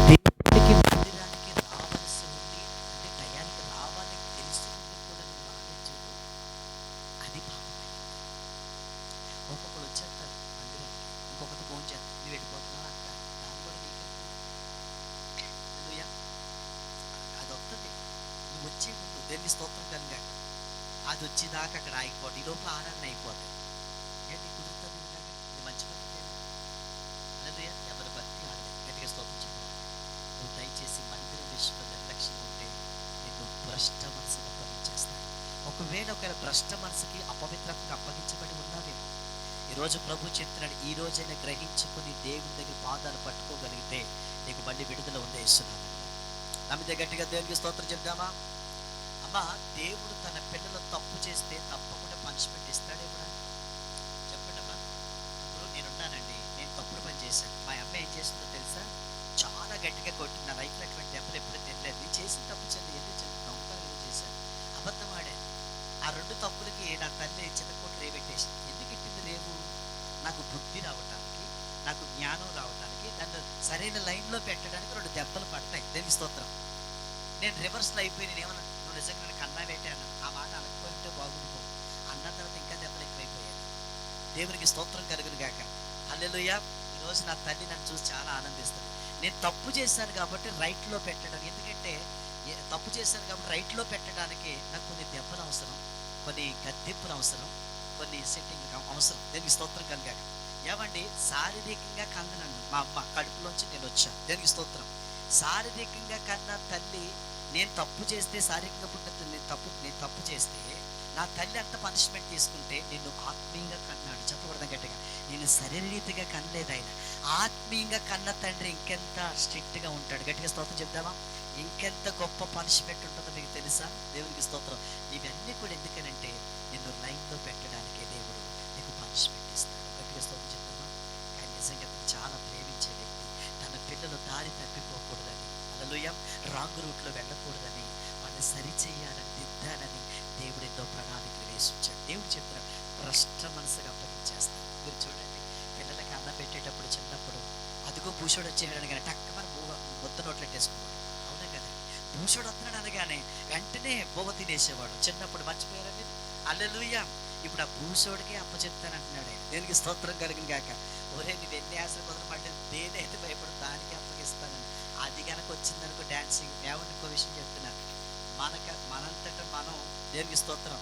దేవుడికి మందిరానికి రావాల్సి ఉంది అంటే టయానికి రావాలని తెలుసుకుంటూ కూడా నువ్వు రాలేదు. అది పాపమే. ఒక్కొక్కరు వచ్చేస్తారు మందిరానికి, ఇంకొకటి ఫోన్ చేస్తారు, నువ్వు వెళ్ళిపోతున్నావు అక్క, దాన్ని కూడా నీకు అది వస్తుంది. నువ్వు వచ్చే ముందు దేవుని స్తోత్రం కలిగాక అది వచ్చేదాకా అక్కడ ఆగిపోతుంది. ఈ లోపల ఆరాధన అయిపోతుంది. ఏంటి కుదురుతుంది? ఇది మంచి పద్ధతి. ఎవరి భక్తి ఆడలేదు. గట్టిగా స్తోత్రం చెప్పాలి. నువ్వు దయచేసి మందిరం విషయంలో నిర్లక్ష్యం ఉంటే నీకు భ్రష్ట మనసును పనిచేస్తాను. ఒక ఒకవేళ భ్రష్ట మనసుకి అపవిత్రతకు అప్పగించబడి ఉన్నావేమో, ఈరోజు ప్రభు చెప్తున్నాడు, ఈ రోజైనా గ్రహించుకుని దేవుని దగ్గర పాదాలు పట్టుకోగలిగితే నీకు మళ్ళీ విడుదల ఉందే ఇస్తున్నాను. నమ్మితే గట్టిగా దేవునికి స్తోత్రం చెప్దామా? అమ్మా, దేవుడు తన పిల్లలు తప్పు చేస్తే తప్పకుండా పనిష్మెంట్ ఇస్తాడేమో చెప్పండి అమ్మా. ఇప్పుడు నేనున్నానండి, నేను తప్పుడు పని చేశాను. మా అమ్మ ఏం చేసిందో తెలుసా? చాలా గట్టిగా కొట్టింది. నా లైఫ్లో అటువంటి దెబ్బలు ఎప్పుడూ తినలేదు. నేను చేసిన తప్పు చెల్లి ఏదో నమ్మకాలు ఏదో చేశాను, అబద్ధం ఆడాను. ఆ 2 తప్పులకి నా తల్లి చిన్నకోటి రేవెట్టేసింది. ఎందుకు ఇట్టింది రేవు? నాకు బుద్ధి రావటానికి, నాకు జ్ఞానం రావటానికి, నన్ను సరైన లైన్లో పెట్టడానికి 2 దెబ్బలు పడతాయి. దేవుని స్తోత్రం. నేను రివర్స్లో అయిపోయి నేను ఏమన్నా, నువ్వు నిజంగా నన్ను కన్నా పెట్టాను, ఆ మాట అనకపోయింటే బాగుండిపో అన్న తర్వాత ఇంకా దెబ్బలు ఎక్కువైపోయాయి. దేవునికి స్తోత్రం కలుగును గాక. హల్లెలూయా. ఈరోజు నా తల్లి నన్ను చూసి చాలా ఆనందిస్తుంది. నేను తప్పు చేశాను కాబట్టి రైట్లో పెట్టడం, ఎందుకంటే తప్పు చేశాను కాబట్టి రైట్లో పెట్టడానికి నాకు కొన్ని దెబ్బలు అవసరం, కొన్ని గద్దెప్పులు అవసరం, కొన్ని సెట్టింగ్ అవసరం. దేనికి స్తోత్రం కలిగాక. ఏమండి, శారీరకంగా కన్న నన్ను మా అమ్మ కడుపులోంచి నేను వచ్చాను. దేనికి స్తోత్రం. శారీరకంగా కన్నా తల్లి, నేను తప్పు చేస్తే శారీరకంగా పుట్టిన నేను తప్పు చేస్తే నా తల్లి అంత పనిష్మెంట్ తీసుకుంటే నిన్ను ఆత్మీయంగా కన్నాడు. చెప్పకూడదు గట్టిగా. నేను శరీరరీతిగా కనలేదు, ఆయన ఆత్మీయంగా కన్న తండ్రి ఇంకెంత స్ట్రిక్ట్గా ఉంటాడు. గట్టిగా స్తోత్రం చెప్దామా? ఇంకెంత గొప్ప పనిష్మెంట్ ఉంటుందో మీకు తెలుసా? దేవునికి స్తోత్రం. ఇవన్నీ కూడా ఎందుకనంటే నిన్ను లైన్లో పెట్టడానికే దేవుడు నీకు పనిష్మెంట్ ఇస్తాడు. గట్టిగా స్తోత్రం చెప్దామా? కానీ నిజంగా చాలా ప్రేమించే వ్యక్తి తన పిల్లలు దారి తప్పిపోకూడదని, హల్లెలూయా, రాంగ్ రూట్లో వెళ్ళకూడదని, వాళ్ళని సరిచేయాలని, దిద్దాలని దేవుడు ఎంతో ప్రణాళికలు వేసి ఉంచాడు. దేవుడు చెప్తున్నాడు, భ్రష్ట మనసుగా అప్పగించేస్తాను. మీరు చూడండి, పిల్లలకి అన్నం పెట్టేటప్పుడు చిన్నప్పుడు అదిగో భూషోడు వచ్చేయడం కానీ టక్కమని ముద్ద నోట్లు పెట్టేసుకున్నాడు. అవునా కదా? భూషోడు వస్తున్నాడు అనగానే వెంటనే బొవ్వ తినేసేవాడు. చిన్నప్పుడు మర్చిపోయారా మీరు? హల్లెలూయా. ఇప్పుడు ఆ భూషోడికే అప్పచెప్తానంటున్నాడు. దేనికి స్తోత్రం కలిగిన గాక. ఒరే, నువ్వు ఎన్ని ఆశలు కుదరమంటే దేనైతే భయపడు దానికి అప్పగిస్తానని. అది కనుక వచ్చిందనుకో డాన్సింగ్. ఏమన్నా ఇంకో విషయం చెప్తున్నాను, మనంతట మనం దేవునికి స్తోత్రం,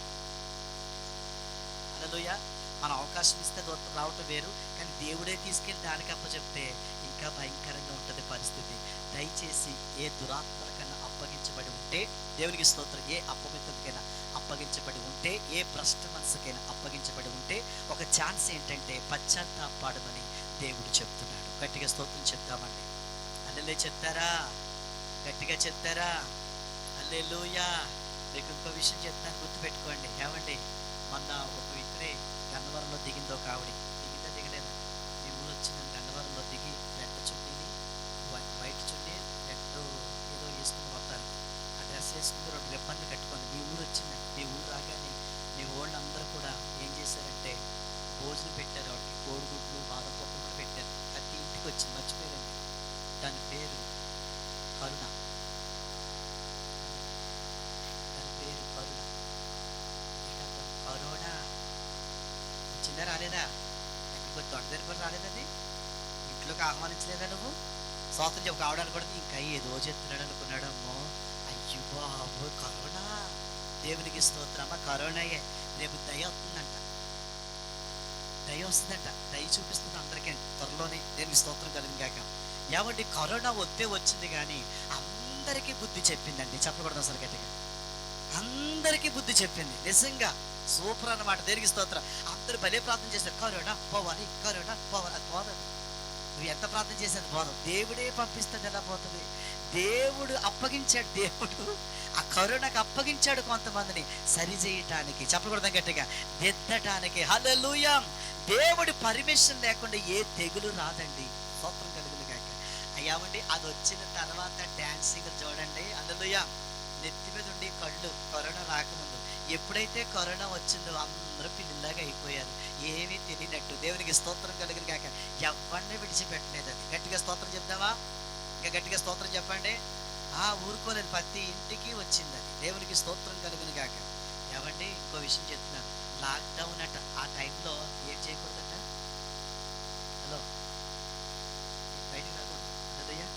హల్లెలూయా, మన అవకాశం ఇస్తే రావటం వేరు, కానీ దేవుడే తీసుకెళ్ళి దానికి అప్పచెప్తే ఇంకా భయంకరంగా ఉంటుంది పరిస్థితి. దయచేసి ఏ దురాత్మలకైనా అప్పగించబడి ఉంటే దేవునికి స్తోత్రం, ఏ అపవిత్రతకైనా అప్పగించబడి ఉంటే, ఏ భ్రష్ట మనసుకైనా అప్పగించబడి ఉంటే ఒక ఛాన్స్ ఏంటంటే పశ్చాత్తాపడమని దేవుడు చెప్తున్నాడు. గట్టిగా స్తోత్రం చెప్తామండి. హల్లెలూయా చెప్తారా? గట్టిగా చెప్తారా? హల్లెలూయా. మీకు ఇంకో విషయం చెప్తాను, గుర్తుపెట్టుకోండి. ఏమండి, మొన్న ఒక ఇక్కడే గన్నవరంలో దిగింది ఒక ఆవిడ. దిగిందా దిగలేదా? మీ ఊరు వచ్చిన గన్నవరంలో దిగి రెడ్ చున్నీని, వైట్ చున్నీ, రెడ్ ఏదో వేసుకుని వస్తారు. ఆ డ్రెస్ వేసుకుంటే 2 రిబ్బన్లు కట్టుకొని మీ ఊరు వచ్చిందండి. మీ ఊరు రాగానే మీ వాళ్ళందరూ కూడా ఏం చేశారంటే భోజనం పెట్టారు. ఆవిడకి కోడిగుడ్లు, బాదం పప్పులు కూడా పెట్టారు. ప్రతి ఇంటికి వచ్చింది, మర్చిపోయారండి. దాని పేరు కరుణ. కరోనా వచ్చిందా రాలేదా? ఎక్కడికి దొడ్డ కూడా రాలేదండి. ఇంట్లోకి ఆహ్వానించలేదా నువ్వు? స్వాతంత్రం చెప్పు కావడానికి కూడా ఇంకా ఏదో చెప్తున్నాడు అనుకున్నాడమ్మో. అయ్యో బాబు, కరోనా. దేవునికి స్తోత్రమా. కరోనాయే. రేపు దయ వస్తుందంట, దయ వస్తుందంట, దయ చూపిస్తుంది అందరికీ త్వరలోనే. దేవునికి స్తోత్రం కలిగింది కాక. ఏమండి, కరోనా వచ్చింది కానీ అందరికీ బుద్ధి చెప్పిందండి. చెప్పకూడదు అసలు గట్టిగా. అందరికీ బుద్ధి చెప్పింది. నిజంగా సూపర్ అన్నమాట. దేనికి స్తోత్రం. అందరూ భలే ప్రార్థన చేశారు, కరోనా పోవాలి, కరోనా పోవాలి. అది పోదండి. నువ్వు ఎంత ప్రార్థన చేసేది పోదు. దేవుడే పంపిస్తుంది. ఎలా పోతుంది? దేవుడు అప్పగించాడు. దేవుడు ఆ కరోనాకు అప్పగించాడు కొంతమందిని సరి చేయటానికి, చెప్పకూడదు గట్టిగా, దిద్దటానికి. హల్లెలూయా. దేవుడి పర్మిషన్ లేకుండా ఏ తెగులు రాదండి. స్తోత్రం కలుగును గాక. అయ్యామండి, అది వచ్చిన తర్వాత డాన్సింగ్ చూడండి. హల్లెలూయా. నెత్తి మీద ఉండి కళ్ళు కరోనా రాకముందు, ఎప్పుడైతే కరోనా వచ్చిందో అందరూ పిల్లలాగా అయిపోయారు, ఏమీ తెలియనట్టు. దేవునికి స్తోత్రం కలిగిన కాక. ఎవరిని విడిచిపెట్టలేదు. అది గట్టిగా స్తోత్రం చెప్దామా? ఇంకా గట్టిగా స్తోత్రం చెప్పండి. ఊరుకోలేదు, ప్రతి ఇంటికి వచ్చింది అది. దేవునికి స్తోత్రం కలిగిన కాక. ఏమండి, ఇంకో విషయం చెప్తున్నాను. లాక్డౌన్ అట. ఆ టైంలో ఏం చేయకూడదట? హలో, బయటకు రాకూడదు. అదయ్యా,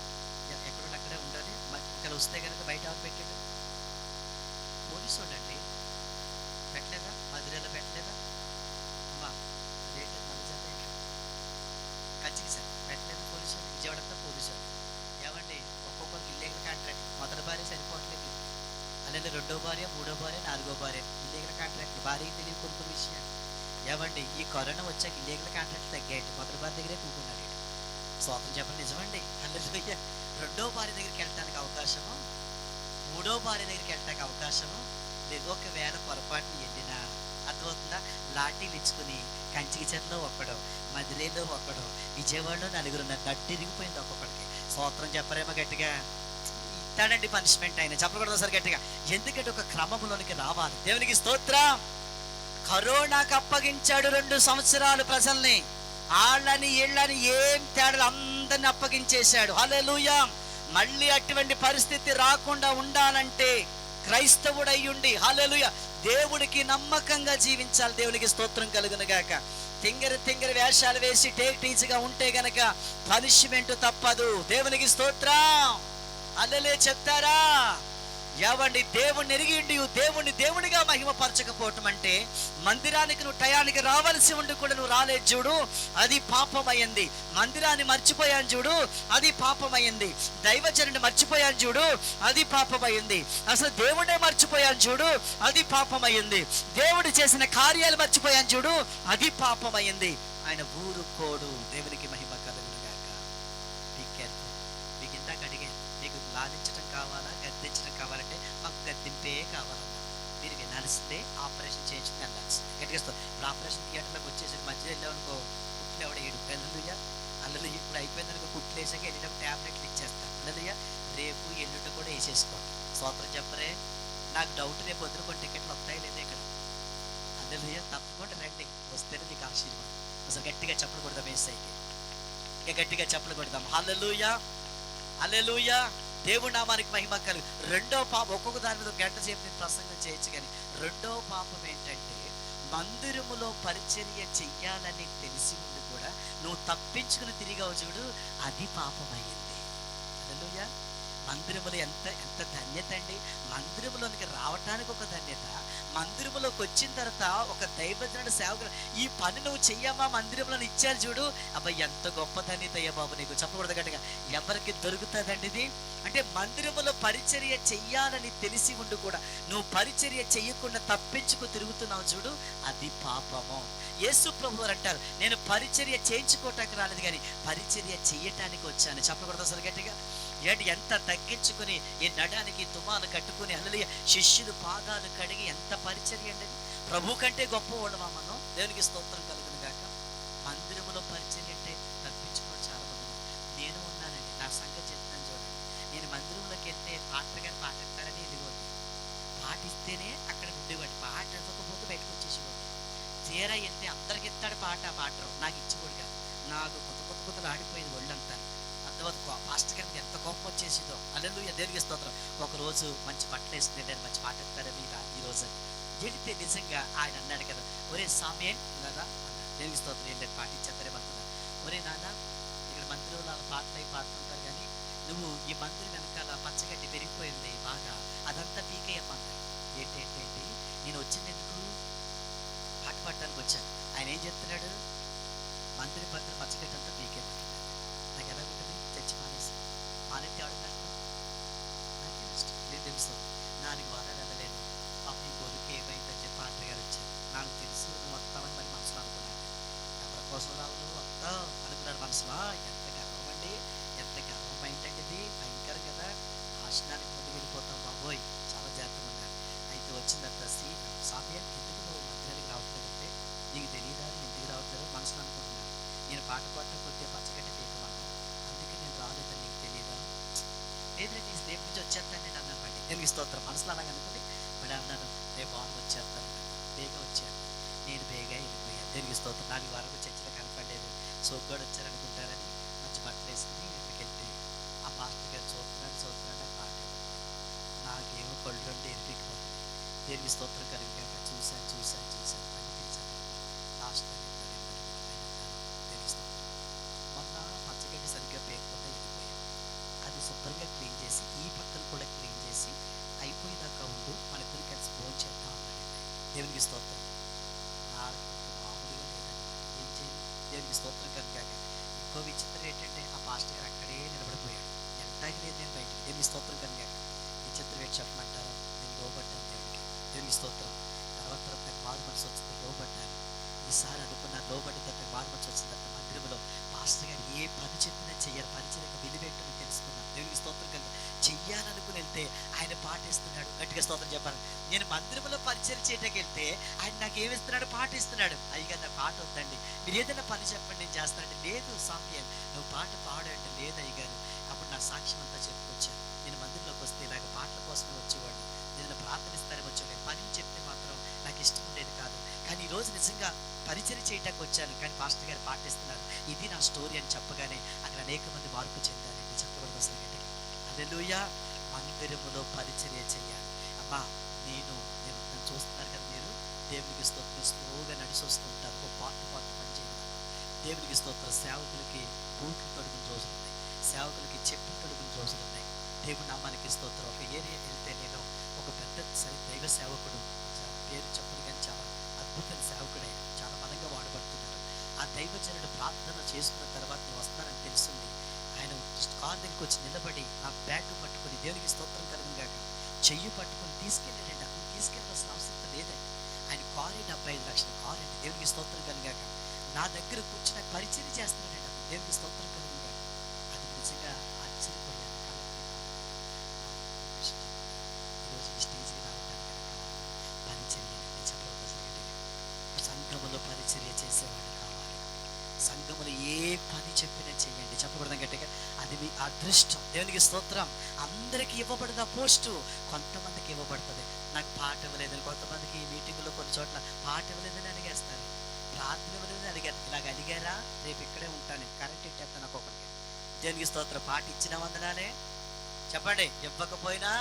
ఎక్కడుండి అక్కడే ఉండాలి. ఇక్కడ వస్తే కనుక బయట ఆకు పెట్టాడు పోలీసు వాళ్ళండి. పెట్టలేదా? మధురైలో పెట్టలేదా అమ్మా? అదేంటి మన చేత ఖచ్చితంగా సార్ పెట్టలేదు పోలీసు వాళ్ళు. విజయవాడంతా పోలీసు వాళ్ళు. ఏమండి, ఒక్కొక్కరికి ఇల్లీగల్ కాంట్రాక్ట్. మొదటి భార్య సరిపోవట్లేదు. అలా పెళ్ళి రెండో భార్య, మూడో భార్య, నాలుగో భార్య, ఇల్లీగల్ కాంట్రాక్ట్. భార్యకి తెలియ కొడుకు విషయాలు ఏమండి. ఈ కరోనా వచ్చాక ఇల్లీగల్ కాంట్రాక్ట్ తగ్గాయండి. మొదటి భార్య దగ్గరే కూకున్నాడు. స్వాతంత్రం చెప్పండి, నిజమండి. హల్లెలూయా. రెండో భార్య దగ్గరికి వెళ్ళటానికి అవకాశము, మూడో భార్య దగ్గరికి వెళ్ళటానికి అవకాశము లేదు. ఒకవేళ పొరపాటుని వెళ్ళినా అర్థమవుతుందా, లాఠీలు ఇచ్చుకుని కంచికి చెరలో ఒక్కడు, మదిలేలో ఒక్కడు, విజయవాడలో నలుగురు నట్టు ఇరిగిపోయింది ఒక్కొక్కడికి. స్తోత్రం చెప్పరేమో గట్టిగా. ఇస్తాడండి పనిష్మెంట్ ఆయన, చెప్పకూడదు సార్ గట్టిగా. ఎందుకంటే ఒక క్రమంలోనికి రావాలి. దేవునికి స్తోత్రం. కరోనాకు అప్పగించాడు 2 సంవత్సరాలు ప్రజల్ని, ఆళ్ళని ఇళ్ళని ఏం తేడా అందరిని అప్పగించేశాడు. హల్లెలూయా. మళ్ళీ అటువంటి పరిస్థితి రాకుండా ఉండాలంటే క్రైస్తవుడు అయ్యుండి హల్లెలూయా దేవుడికి నమ్మకంగా జీవించాలి. దేవునికి స్తోత్రం కలుగును గాక. తింగర వేషాలు వేసి టేక్టీచ్గా ఉంటే గనక పనిష్మెంట్ తప్పదు. దేవునికి స్తోత్రం. హల్లెలూయా చెప్తారా? ఏవండి, దేవుణ్ణి ఎరిగిండి దేవునిగా మహిమపరచకపోవటం అంటే, మందిరానికి నువ్వు టయానికి రావాల్సి ఉండి కూడా నువ్వు రాలేదు చూడు, అది పాపమయ్యింది. మందిరాన్ని మర్చిపోయాను చూడు, అది పాపమయ్యింది. దైవజనుడిని మర్చిపోయాను చూడు, అది పాపమయ్యింది. అసలు దేవుడే మర్చిపోయాను చూడు, అది పాపమయ్యింది. దేవుడు చేసిన కార్యాలు మర్చిపోయాను చూడు, అది పాపమయ్యింది. ఆయన ఊరుకోడు. దేవునికి మహిమ కలుగును గాక. Be careful. మీకు ఇందాక అడిగాను, మీకు లాలించడం కావాలా, గద్దించడం కావాలంటే మాకు గద్దింపే కావాలన్నా మీరు వినాల్సిందే, ఆపరేషన్ చేయించి వెళ్ళాల్సిందే. గట్టిగా ఇప్పుడు ఆపరేషన్ థియేటర్లోకి వచ్చేసి మధ్యలో వెళ్ళామనుకో, కుట్లు ఎవడేడు. అల్లలుయ్య అల్లలు ఇప్పుడు అయిపోయిందనుకో, కుట్లు వేసాక వెళ్ళినప్పుడు ట్యాబ్లెట్లు ఇచ్చేస్తాను. అల్లలుయ్య రేపు ఎల్లుండి కూడా వేసేసుకోండి. స్తోత్రం చెప్పరే. నాకు డౌట్, రేపు వద్దున కొన్ని టికెట్లు వస్తాయి లేదా ఇక్కడ. అల్లలుయ్య తప్పకుండా రండి, వస్తేనే మీకు ఆశీర్వాదం. అసలు గట్టిగా చెప్పలు కొడదాం, వేసాయికి ఇక గట్టిగా చెప్పలు కొడదాం. హల్లెలూయా హల్లెలూయా. దేవుడి నామానికి మహిమ కలుగు. రెండో పాపం, ఒక్కొక్క దాని మీద 1 గంట సేపు నేను ప్రసంగం చేయొచ్చు, కానీ రెండో పాపం ఏంటంటే, మందిరములో పరిచర్య చెయ్యాలని తెలిసి ఉండి కూడా నువ్వు తప్పించుకుని తిరిగావు చూడు, అది పాపమైంది. హల్లెలూయా. మందిరములో ఎంత ధన్యత అండి. మందిరములోనికి రావటానికి ఒక ధన్యత, మందిరములోకి వచ్చిన తర్వాత ఒక దైవజనుడు సేవకుడు ఈ పని నువ్వు చెయ్యమ్మా మందిరంలో ఇచ్చారు చూడు, అబ్బాయి ఎంత గొప్ప ధన్యత అయ్యా బాబు. నీకు చెప్పకూడదు గట్టిగా, ఎవరికి దొరుకుతుందండి ఇది? అంటే మందిరములో పరిచర్య చెయ్యాలని తెలిసి ఉండి కూడా నువ్వు పరిచర్య చెయ్యకుండా తప్పించుకు తిరుగుతున్నావు చూడు, అది పాపము. యేసు ప్రభువు అంటారు, నేను పరిచర్య చేయించుకోవటానికి రాలేదు కానీ పరిచర్య చెయ్యటానికి వచ్చాను. చెప్పకూడదు అసలు గట్టిగా. ఎంత తగ్గించుకుని ఈ నడానికి తుమాలు కట్టుకుని హల్లెలూయా శిష్యులు పాదాలు కడిగి ఎంత పరిచర్య అండి. ప్రభు కంటే గొప్ప వాళ్ళమా మనం? దేవునికి స్తోత్రం కలుగును గాక. మందిరములో పరిచర్య అంటే తప్పించుకోవడం చాలా మంది. నేను ఉన్నానండి, నా సంగతి చెప్తాను చూడండి. నేను మందిరంలోకి వెళ్తే పాటలు గారు పాటిస్తారని వెళ్ళిపోతుంది. పాటిస్తేనే అక్కడ ఉండేవాడు, పాట ఇవ్వకపోతే బయటకు వచ్చేసేవాడు. తీరా వెళ్తే అందరికి ఇస్తాడు పాటరు, నాకు ఇచ్చేవాడు కాదు. నాకు కొత్త ఆడిపోయేది ఒళ్ళంతా. పాస్టర్ గారికి ఎంత కోపం వచ్చేసిందో. హల్లెలూయా దేవునికి స్తోత్రం. ఒకరోజు మంచి బట్టలు వేసుకుని నేను మంచి పాట ఎత్తారని ఈ రోజు వెళితే నిజంగా ఆయన అన్నాడు కదా, ఒరే సామ్యన్ కదా అన్నాడు. దేవునికి స్తోత్రం. వెళ్ళాడు పాటించేస్తారేమనుకున్నాను. ఒరే నాన్న, ఇక్కడ మందిరంలో అలా పాటలు పాడుతుంటారు కానీ నువ్వు ఈ మందిరం వెనకాల పచ్చగడ్డి పెరిగిపోయింది బాగా, అదంతా పీకేయమ్మన్నాడు. ఏంటి నేను వచ్చింది ఎందుకు? పాట పాడటానికి వచ్చాను. ఆయన ఏం చెప్తున్నాడు? మందిరం పక్కన పచ్చగడ్డి అంతా పీకేయమంటున్నాడు. నాకు ఎలా ఉంటుంది? చర్చి మానేస్తే ఆడుతున్నాడు. నాకే ఇష్టం లేదు, తెలుస్తుంది. 4 వారాలు వెళ్ళలేదు. పాపం ఈ గొలుకి ఏమైందని చెప్పి పాటలు గారు వచ్చారు. నాకు తెలుసు నువ్వు వస్తామని మరి మనసులో అనుకున్నాను. ఎవరి కోసం రావు, నువ్వు వస్తావు అనుకున్నాడు మనసులో. ఎంత గర్వం అండి, ఎంత గర్వం ఏంటండి ఇది, భయంకరం కదా. నాశనానికి ముందు వెళ్ళిపోతాం బాబోయ్, చాలా జాగ్రత్తగా ఉన్నాడు. అయితే వచ్చిన తర్వాత సామ్యన్ ఎందుకు నువ్వు మందిరానికి రావట్లేదంటే, నీకు తెలియదా ఎందుకు రావట్లేదు మనసులో అనుకుంటున్నాను. నేను పాట పాడటం కొద్దిగా పచ్చగడ్డి పీకమన్నా, అందుకే నేను రాలేదని నీకు తెలియదా? లేదండి రేపు నుంచి వచ్చేస్తాను నేను అన్నానండి. తెలుగు స్తోత్రం. మనసులో అలాగ అనుకుని మళ్ళీ అన్నాను, రేపు బాగా వచ్చేస్తాను. బేగా వచ్చాను. నేను బేగా వెళ్ళిపోయాను. తెలుగు స్తోత్రం. 4 వారాలు చర్చిలో కనపడలేదు. సోగ్గాడు వచ్చారనుకుంటారని మంచి బట్టలు వేసుకుని ఇంటికి వెళ్తే ఆ పాస్టర్ గారు చూస్తున్నాడు ఆ పాట. నాకేమో కళ్ళు రెండు ఎరిపిపోతుంది. తెలుగు స్తోత్రం కలిగాక చూశాను మళ్ళీ పిలిచాను. లాస్ట్ తెలుగు స్తోత్రం. మొన్న పచ్చగడ్డి సరిగ్గా పేకుండా వెళ్ళిపోయాను. అది శుభ్రంగా క్లీన్ చేసి ఈ పక్కన కూడా క్లీన్ చేసి అయిపోయేదాకా ఉండు, మన ఇద్దరు కలిసి ఫోన్ చేద్దాం అన్నాడు. దేవునికి స్తోత్రం. మామూలుగా లేదన్నమాట. ఏం చేయాలి? దేవునికి స్తోత్రం కలిగాక ఇంకో విచిత్రం ఏంటంటే, ఆ పాస్టర్ గారు అక్కడే నిలబడిపోయాడు. ఎంతకి లేదు నేను బయటికి. దేవునికి స్తోత్రం కలిగాక విచిత్రం ఏంటి చెప్పమంటారా? నేను లోబడ్డాను దేవునికి స్తోత్రం. తర్వాత నాకు మారు మనసు వచ్చింది, లోబడ్డాను. ఈసారి అనుకున్న లోబడిన తర్వాత మారు మనసు వచ్చిందంటే మందిరంలో పాస్టర్ గారు ఏ పని చెప్పినా చెయ్యాలి, పరిచర్యకు విలువేంటని తెలుసుకున్నాను. దేవునికి స్తోత్రం కలిగి చెయ్యాలనుకుని వెళ్తే ఆయన పాటిస్తున్నాడు. గట్టిగా స్తోత్రం చెప్పాలి. నేను మందిరంలో పరిచయం చేయడానికి వెళ్తే ఆయన నాకు ఏమిస్తున్నాడు, పాటిస్తున్నాడు. అయ్యగారు నా పాట వద్దండి, మీరు ఏదైనా పని చెప్పండి నేను చేస్తానంటే, లేదు సాంప్యం నువ్వు పాట పాడంటే, లేదు అయ్యగారు. అప్పుడు నా సాక్ష్యం అంతా చెప్పుకొచ్చాను. నేను మందిరంలోకి వస్తే ఇలాగ పాటల కోసమే వచ్చేవాడిని, ఏదైనా ప్రార్థనిస్తానే వచ్చేవాడిని, పని చెప్తే మాత్రం నాకు ఇష్టం ఉండేది కాదు. కానీ ఈరోజు నిజంగా పరిచయం చేయటానికి వచ్చాను, కానీ పాస్టర్ గారు పాటిస్తున్నారు, ఇది నా స్టోరీ అని చెప్పగానే అక్కడ అనేక మంది మార్పు చెందారండి. చెప్పబడి అసలు గట్టిగా హల్లెలూయా. మందిరములో పరిచర్య చేయాలి. అమ్మా నేను నన్ను చూస్తున్నారు కదా మీరు, దేవునికి స్తోత్రం. స్లోగా నడిచి వస్తూ ఉంటారు, ఒక పార్ట్ పని చేయాలి. దేవునికి స్తోత్రం. సేవకులకి బూట్లు తొడిగిన రోజులు ఉన్నాయి, సేవకులకి చెప్పులు తొడిగిన రోజులు ఉన్నాయి. దేవుని నామానికి స్తోత్రం. ఒక ఏరియా వెళ్తే నేను ఒక పెద్ద దైవ సేవకుడు, పేరు చెప్పను కానీ చాలా అద్భుతమైన సేవకుడే, చాలా బలంగా వాడబడుతున్నారు. ఆ దైవజనుడు ప్రార్థన చేసుకున్న తర్వాత నేను వస్తానని తెలుస్తుంది. ఆయన కార్ దగ్గరికి వచ్చి నిలబడి ఆ బ్యాగ్ పట్టుకుని, దేవునికి స్తోత్రం కలుగును గాక, చెయ్యి పట్టుకుని తీసుకెళ్ళాడండి. అతను తీసుకెళ్ళాల్సిన అవసరం లేదండి. ఆయన కారు 75 లక్షల కారు అండి. దేవునికి స్తోత్రం కలుగును గాక. నా దగ్గర కూర్చుని పరిచయం చేస్తున్నాడండి. అతను దేవునికి స్తోత్రం కలుగును గాక. అది నిజంగా ఆశ్చర్యపోయాను. ఈరోజు ఈ స్టేజ్కి రావడానికి పరిచర్య చెప్పవలసిన సంఘములో పరిచర్య చేసేవాడు కావాలి. సంఘములో ఏ పని చెప్పినా చేయండి, చెప్పబడదాం గట్టిగా. అది మీ అదృష్టం. దేవునికి స్తోత్రం. అందరికి ఇవ్వబడిన పోస్టు కొంతమందికి ఇవ్వబడుతుంది. నాకు పాట ఇవ్వలేదని, కొంతమందికి ఈ మీటింగ్లో కొన్ని చోట్ల పాట ఇవ్వలేదని అడిగేస్తారు, ప్రార్థన ఇవ్వలేదని అడిగారు. ఇలాగ అడిగారా, రేపు ఇక్కడే ఉంటాను, కరెంట్ ఇట్టేస్తాను ఒక్కొక్కరికి. దేవునికి స్తోత్రం. పాట ఇచ్చిన వందనాలే చెప్పండి, ఇవ్వకపోయినా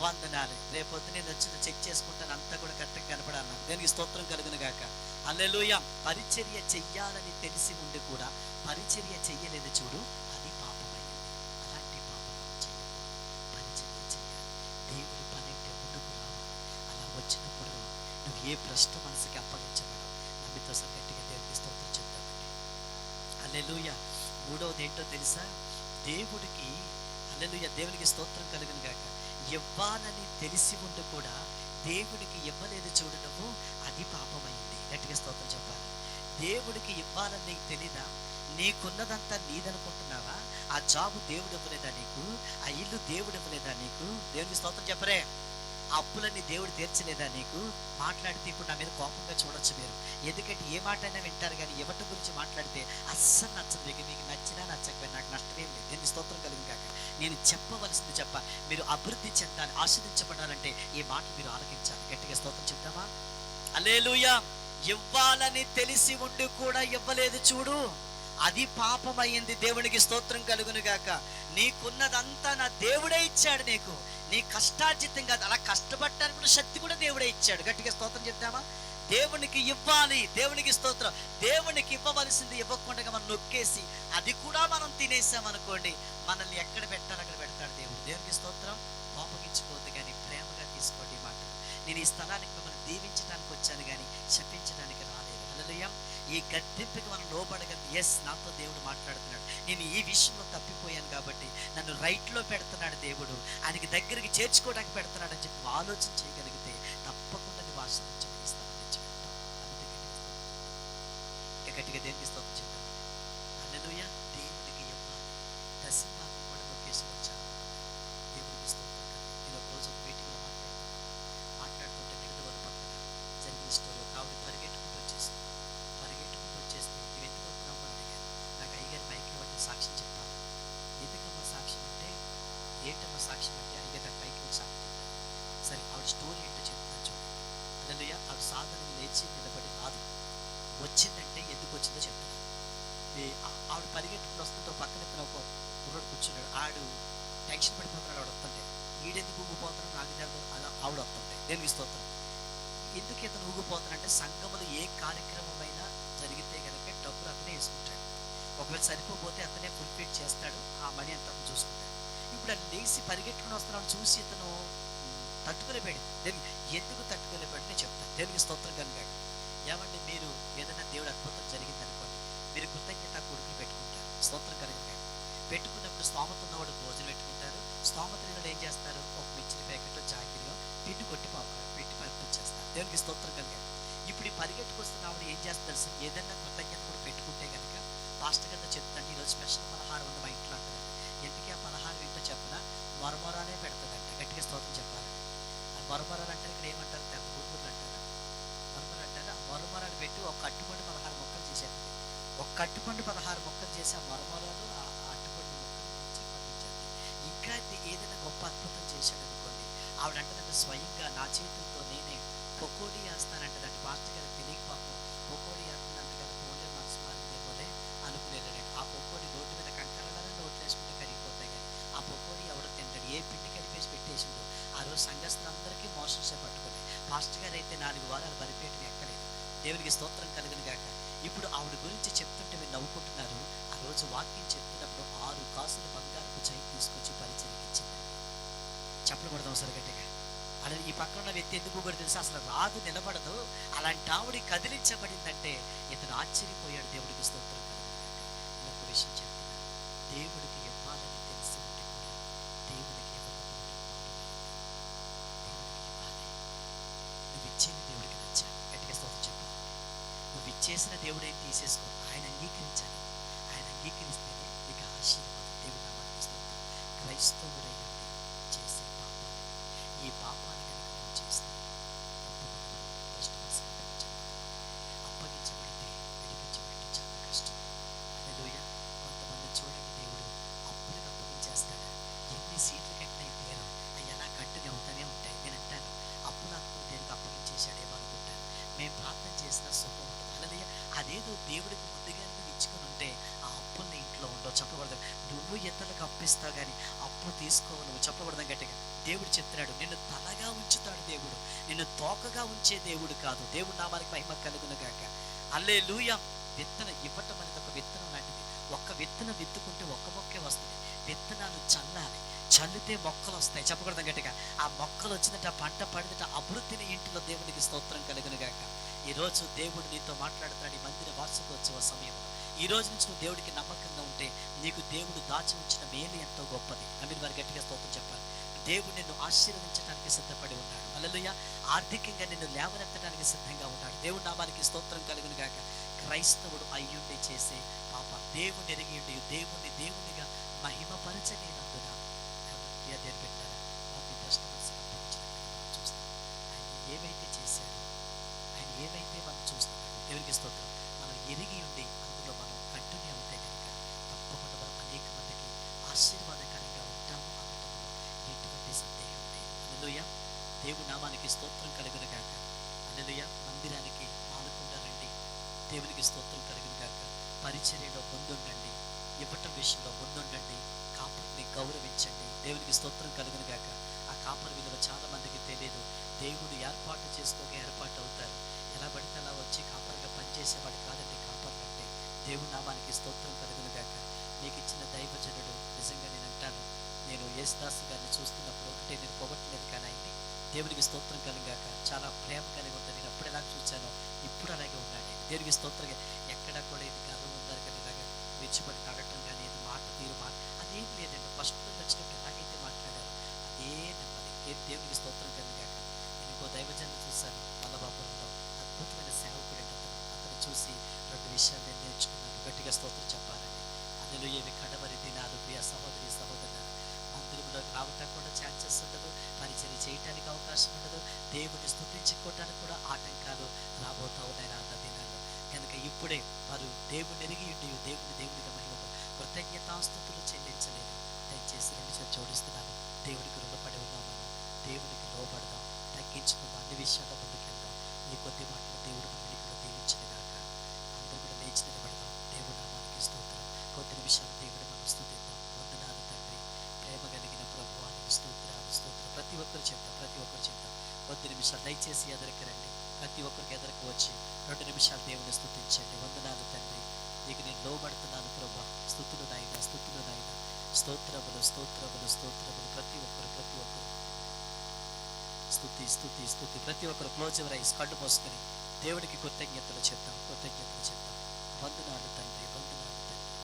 వందనాలే. రేపొద్దు నేను వచ్చి చెక్ చేసుకుంటాను, అంతా కూడా కరెక్ట్గా కనపడాలి. దేవునికి స్తోత్రం కలుగును గాక. హల్లెలూయా. పరిచర్య చెయ్యాలని తెలిసి ఉండి కూడా పరిచర్య చెయ్యలేదు చూడు, అది పాపమైంది. అలాంటి పాపం చేయకూడదు. పరిచర్య చెయ్యాలి. దేవుడి పని అంటే ముందుకు రావాలి. అలా వచ్చినప్పుడు నువ్వు ఏ భ్రష్ట మనసుకి అప్పగించబడవు. నమ్మితో గట్టిగా దేవునికి స్తోత్రం చెప్తామండి. హల్లెలూయా. మూడవది ఏంటో తెలుసా, దేవుడికి హల్లెలూయా, దేవునికి స్తోత్రం కలుగును గాక, ఇవ్వాలని తెలిసి ఉండి కూడా దేవుడికి ఇవ్వలేదు చూడు నువ్వు, అది పాపమైంది. గట్టిగా స్తోత్రం చెప్పాలి. దేవుడికి ఇవ్వాలని నీకు తెలీదా? నీకున్నదంతా నీదనుకుంటున్నావా? ఆ జాబు దేవుడు ఇవ్వలేదా నీకు? ఆ ఇల్లు దేవుడు ఇవ్వలేదా నీకు? దేవుడికి స్తోత్రం చెప్పరే. ఆ అప్పులన్నీ దేవుడు తీర్చలేదా నీకు? మాట్లాడితే ఇప్పుడు నా మీద కోపంగా చూడొచ్చు మీరు, ఎందుకంటే ఏ మాట అయినా వింటారు, కానీ ఇవ్వటం గురించి మాట్లాడితే అస్సలు నచ్చదు. మీకు నచ్చినా నచ్చకపోయినా నాకు నష్టమేం లేదు. దేవుని స్తోత్రం కలిగిన కాక నేను చెప్పవలసింది చెప్ప. మీరు అభివృద్ధి చెందాలి, ఆశీర్వదించబడాలంటే ఈ మాటలు మీరు ఆలకించాలి. గట్టిగా స్తోత్రం చెప్తామా? హల్లెలూయా. ఇవ్వాలని తెలిసి ఉండి కూడా ఇవ్వలేదు చూడు, అది పాపమైంది. దేవునికి స్తోత్రం కలుగును గాక. నీకున్నదంతా నా దేవుడే ఇచ్చాడు నీకు, నీ కష్టార్జితం కాదు. అలా కష్టపడటానికి కూడా శక్తి కూడా దేవుడే ఇచ్చాడు. గట్టిగా స్తోత్రం చెప్తామా? దేవునికి ఇవ్వాలి. దేవునికి స్తోత్రం. దేవునికి ఇవ్వవలసింది ఇవ్వకుండా మనం నొక్కేసి అది కూడా మనం తినేసామనుకోండి, మనల్ని ఎక్కడ పెట్టాలి అక్కడ పెడతాడు దేవుడు. దేవునికి స్తోత్రం. కోపగించుకోవద్దు, కానీ ప్రేమగా తీసుకోండి ఈ మాటలు. నేను ఈ స్థలానికి మిమ్మల్ని దీవించడానికి వచ్చాను, కానీ శపించడానికి రాలేదు. హల్లెలూయా. ఈ గద్దెంపుకి మనం లోబడగలిగి, ఎస్ నాతో దేవుడు మాట్లాడుతున్నాడు, నేను ఈ విషయంలో తప్పిపోయాను కాబట్టి నన్ను రైట్లో పెడుతున్నాడు దేవుడు, ఆయనకి దగ్గరికి చేర్చుకోవడానికి పెడుతున్నాడు అని చెప్పి ఆలోచన చేయగలిగితే తప్పకుండా నువ్వు ఆశీర్వదించబడిస్తాను. గట్టిగా దేవునికి స్తోత్రం చెప్తాను. హల్లెలూయా. దేవునికి ఇవ్వాలి. దశంభాగం కూడా నొక్కేసి వచ్చాను. దేవునికి స్తోత్రం. నేను ఒక రోజు ఒక మీటింగ్లో మాట్లాడుతుంటే నిడదవోలు పక్కన జరిగిన స్టోరీ. ఒక ఆవిడ పరిగెట్టుకుంటూ వచ్చేసింది. నువ్వు ఎందుకు వస్తున్నావు అని అడిగాను. నాకు అయ్యగారి మైక్ ఇవ్వండి, సాక్ష్యం చెప్పాలి. ఎందుకమ్మా సాక్ష్యం అంటే, ఏంటమ్మా సాక్ష్యం అంటే, అయ్యగారు నాకు మైక్ ఇవ్వండి సాక్ష్యం చెప్పాను. సరే ఆవిడ స్టోరీ ఏంటో చెప్తాను చూడండి. హల్లెలూయా. ఆవిడ సాధనని లేచి నిలబడి రాదు, వచ్చిందంటే ఎందుకు వచ్చిందో చెప్తున్నాను. ఆవిడ పరిగెట్టుకుని వస్తుంటే పక్కన ఒక కుర్రోడు కూర్చున్నాడు. ఆడు టెన్షన్ పడిపోతున్నాడు. ఆవిడ వస్తుంటే ఈడెందుకు ఊగిపోతున్నాడు నాకు తెలియదు. అలా ఆవిడ వస్తుంటే దేవునికి స్తోత్రం. ఎందుకు ఇతను ఊగిపోతున్నాడంటే, సంఘములో ఏ కార్యక్రమమైనా జరిగితే కనుక డబ్బులు అతనే వేసుకుంటాడు. ఒకవేళ సరిపోతే అతనే ఫుల్ ఫీట్ చేస్తాడు, ఆ మనీ అంతా చూసుకుంటాడు. ఇప్పుడు అది లేచి పరిగెట్టుకుని వస్తున్నాడు చూసి ఇతను తట్టుకోలేపాడు. ఎందుకు తట్టుకోలేపాడు నేను చెప్తాను. దేవునికి స్తోత్రం కనుక. ఏమంటే మీరు ఏదైనా దేవుడు అద్భుతం జరిగింది అనుకోండి, మీరు కృతజ్ఞత కొడుకులు పెట్టుకుంటారు. స్తోత్రం కలిగిన పెట్టుకున్నప్పుడు స్తోమత ఉన్నవాడు భోజనం పెట్టుకుంటారు. స్తోమత లేని ఏం చేస్తారు, ఒక మిర్చి ప్యాకెట్ జాగిరిలో పిండి దేవునికి స్తోత్రం కలిగాడు. ఇప్పుడు ఈ పరిగెట్టుకొస్తున్న ఆవిడ ఏం చేస్తుంది తెలుసు, ఏదైనా కృతజ్ఞత కూడా పెట్టుకుంటే కనుక పాస్టర్ గారితో చెప్తాను, ఈరోజు స్పెషల్ పలహారం ఉంది మా ఇంట్లో అంటారు. ఎందుకు ఆ పలహారం ఏంటో చెప్పిన, మొరమొరాలే పెడతాడంట. గట్టిగా స్తోత్రం చెప్పాలి. ఆ మొరమొరాలు అంటే ఇక్కడ ఏమంటారు, తెల్ల ఊరుకులు అంటారా, మొరమొరాలు అంటారు. ఆ మొరమొరాలు పెట్టి ఒక అట్టుపండు 16 మొక్కలు చేసేది. ఒక అట్టుపండు 16 మొక్కలు చేసి ఆ మొరమొరాలు ఆ అట్టుపండు మొక్కలు ఇచ్చి పంపించారు. ఇంకా ఏదైనా గొప్ప అద్భుతం చేశాడు అనుకోండి, ఆవిడ అంటదంటే స్వయంగా నా చేతులతో నేనే పకోడీ వేస్తానంటదంటే. పాస్టర్ గారికి తెలియకపోతే పకోడీ వేస్తుందంట కదా, పోలే మనసు మారిందేమోలే అనుకునేలాడు. ఆ పకోడీ రోడ్డు మీద కంకరలాగా నోట్లు వేసుకుంటే కరిగిపోతాయి, కానీ ఆ పకోడీ ఎవడో తింటాడు. ఏ పిండి కలిపేసి పెట్టేసిండు. ఆ రోజు సంఘస్థులందరికీ మోషన్సే పట్టుకుని, పాస్టర్ గారు అయితే 4 వారాలు బలిపేటని ఎక్కలేదు. దేవునికి స్తోత్రం కలుగును గాక. ఇప్పుడు ఆవిడ గురించి చెప్తుంటే మీరు నవ్వుకుంటున్నారు. ఆ రోజు వాక్యం చెప్తున్నప్పుడు 6 కాసులు బంగారపు చైన్ తీసుకొచ్చి పరిచయకి ఇచ్చింది. చెప్పలు పడదాం సరే గట్టిగా. అలా ఈ పక్కన ఉన్న వ్యక్తి ఎందుకు కూడా తెలుసు, అసలు రాదు, నిలబడదు. అలాంటి ఆవిడ కదిలించబడిందంటే ఇతను ఆశ్చర్యపోయాడు. దేవుడికి స్తోత్రం కలుగును గాక. నేను ఒక విషయం చెప్తున్నాను, దేవుడికి ఇవ్వాలని తెలిసి ఉంటే కూడా దేవునికి ఇవ్వకపోవడం దేవునికి ఇవ్వాలి. నువ్వు ఇచ్చేది దేవుడికి నచ్చాలి. గట్టిగా స్తోత్రం చెప్పాలి. నువ్వు ఇచ్చేసిన దేవుడు ఏం తీసేసుకో, ఆయన అంగీకరించాలి. ఆయన అంగీకరిస్తేనే నీకు ఆశీర్వాదం. దేవుడు నామానికి స్తోత్రం. క్రైస్తవుడై ఉండి చేసే పాపాలు, ఈ పాపాన్ని కనుక నువ్వు చేస్తే అప్పగించబడితే విడిపించబడి చాలా కష్టం. హల్లెలూయా. కొంతమంది చూడండి, దేవుడు అప్పులకు అప్పగించేస్తాడా, ఎన్ని సీట్లు కట్టినా తీరం అయ్యా నా కట్టుని అవుతానే ఉంటాయి. నేను అంటాను, అప్పులు దేనికి అప్పగించేశాడేమో అనుకుంటాను. మేము ప్రార్థన చేసిన సుఖం ఉండదు. హల్లెలూయా. అదేదో దేవుడికి ముందుగా నువ్వు ఇచ్చుకుని ఉంటే ఆ అప్పుల్ని ఇంట్లో ఉండవు. చెప్పకూడదు, నువ్వు ఇతరులకు అప్పిస్తావు కానీ అప్పు తీసుకోవు. నువ్వు చెప్పకూడదు గట్టిగా. దేవుడు చెప్తున్నాడు, నిన్ను తలగా ఉంచుతాడు దేవుడు, నిన్ను తోకగా ఉంచే దేవుడు కాదు. దేవుడు నామానికి మహిమ కలుగును గాక. హల్లెలూయా. విత్తనం ఇవ్వటం అనేది ఒక విత్తనం లాంటిది. ఒక్క విత్తనం విత్తుకుంటే ఒక్క మొక్కే వస్తుంది. విత్తనాలు చల్లాలి, చల్లితే మొక్కలు వస్తాయి. చెప్పకూడదు గట్టిగా. ఆ మొక్కలు వచ్చినట్టు ఆ పంట పడినట్టు అభివృద్ధిని ఇంటిలో దేవునికి స్తోత్రం కలుగును గాక. ఈరోజు దేవుడు నీతో మాట్లాడుతున్నాడు. ఈ మందిర వార్షికోత్సవ సమయంలో ఈ రోజు నుంచి నువ్వు దేవుడికి నమ్మకంగా ఉంటే నీకు దేవుడు దాచి ఉంచిన మేలు ఎంతో గొప్పది. అమీర్ వారి గట్టిగా స్తోత్రం చెప్పాలి. దేవుడు నిన్ను ఆశీర్వదించడానికి సిద్ధపడి ఉన్నాడు. హల్లెలూయా. ఆర్థికంగా నిన్ను లేవనెత్తడానికి సిద్ధంగా ఉన్నాడు. దేవుడి నామానికి స్తోత్రం కలుగును గాక. క్రైస్తవుడు అయ్యుండి చేసే పాప, దేవుని ఎరిగి ఉండి దేవునిగా మహిమపరచలేనందున దేవుని పెట్టారా వారిని చూస్తాం. ఆయన ఏమైతే చేశాడో, ఆయన ఏమైతే మనం చూస్తున్నాడో, దేవునికి స్తోత్రం. మనం ఎరిగి ఉండి అందులో మనం కంటిన్యూ అవుతే కనుక తప్పకుండా మనం అనేక మందికి ఆశీర్వాదకరంగా ఉంటాము అనడంలో ఎటువంటి సందేహం లేదు. హల్లెలూయా. దేవుని నామానికి స్తోత్రం కలుగును గాక. హల్లెలూయా. మందిరానికి మానకుండా రండి. దేవునికి స్తోత్రం కలుగును గాక. పరిచర్యలో ముందుండండి, ఇవ్వటం విషయంలో ముందుండండి, కాపరిని గౌరవించండి. దేవునికి స్తోత్రం కలుగును గాక. ఆ కాపరి విలువ చాలా మందికి తెలియదు. దేవుడు ఏర్పాటు చేసుకోగా ఏర్పాటు అవుతారు. ఎలా పడితే అలా వచ్చి కాపరిగా పనిచేసేవాడు కాదండి కాపర్లు అంటే. దేవుడి నామానికి స్తోత్రం కలుగును గాక. నీకు ఇచ్చిన దైవజనుడు నిజంగా నేను అంటాను, నేను యేసుదాస్ గారిని చూస్తున్నప్పుడు ఒకటే, నేను పొగట్లేదు కానీ ఆయన్ని, దేవునికి స్తోత్రం కలుగాక, చాలా ప్రేమ కలిగి ఉంటుంది. నేను అప్పుడు ఎలా చూశానో ఇప్పుడు అలాగే ఉన్నాడు. దేవునికి స్తోత్రంగా ఎక్కడ కూడా ఇది గర్వం ఉందని కానీ ఇలాగా విడిచిపడి నడటం కానీ ఇది మాట తీరు అదేం లేదండి. ఫస్ట్ వచ్చినప్పుడు ఎలాగైతే మాట్లాడారో అదే నెమ్మది. దేవునికి స్తోత్రం కలుగాక. నేను ఇంకో దైవజన్ని చూశాను వల్లభాపురంలో, అద్భుతమైన సేవకుడు అండి. అతను చూసి 2 విషయాలు నేను నేర్చుకున్నాను. గట్టిగా స్తోత్రం చెప్పాలండి. అందులో ఏవి కడవరి దినాలు ప్రియ సహోదరి సహోదరులారా, మందిరంలోకి రావటానికి కూడా ఛాన్సెస్ ఉండదు, పరిచర్య చేయటానికి అవకాశం ఉండదు, దేవుని స్తుతించుకోవటానికి కూడా ఆటంకాలు రాబోతా ఉన్నాయి రానున్న దినాల్లో. కనుక ఇప్పుడే వారు దేవుని ఎరిగి ఉండి దేవునిగా మహిమ కృతజ్ఞతాస్తుతులు చెల్లించలేదు. దయచేసి 2 చేతులు జోడిస్తున్నాను. దేవుడికి రుణపడి ఉన్నాం. మనం దేవునికి లోబడదాం, తగ్గించుకుందాం, అన్ని విషయాల్లో ముందుకెళ్దాం. ఈ కొద్ది మాటలు దేవుడు మనల్ని కూడా దీవించిన గాక. అందరూ కూడా లేచి నిలబడదాం. దేవుడు నామానికి స్తోత్రం. కొద్ది నిమిషాలు దేవుడు మనం స్తుతిద్దాం. వందనాలు తండ్రి, ప్రేమ కలిగిన ప్రభువానికి స్తోత్రాలు స్తోత్రం. ప్రతి ఒక్కరు చెప్తాం. కొద్ది నిమిషాలు దయచేసి ఎదరికి రండి. ప్రతి ఒక్కరికి ఎదరికి వచ్చి 2 నిమిషాలు దేవుని స్తుతించండి. వందనాలు తండ్రి, నీకు నేను లోబడుతున్నాను ప్రభా. స్తుతులు నాయనా, స్తోత్రములు. ప్రతి ఒక్కరు స్తుతి. ప్రతి ఒక్కరు క్లోజ్ యువర్ ఐస్, కళ్ళు మూసుకొని దేవుడికి కృతజ్ఞతలు చెప్తాం.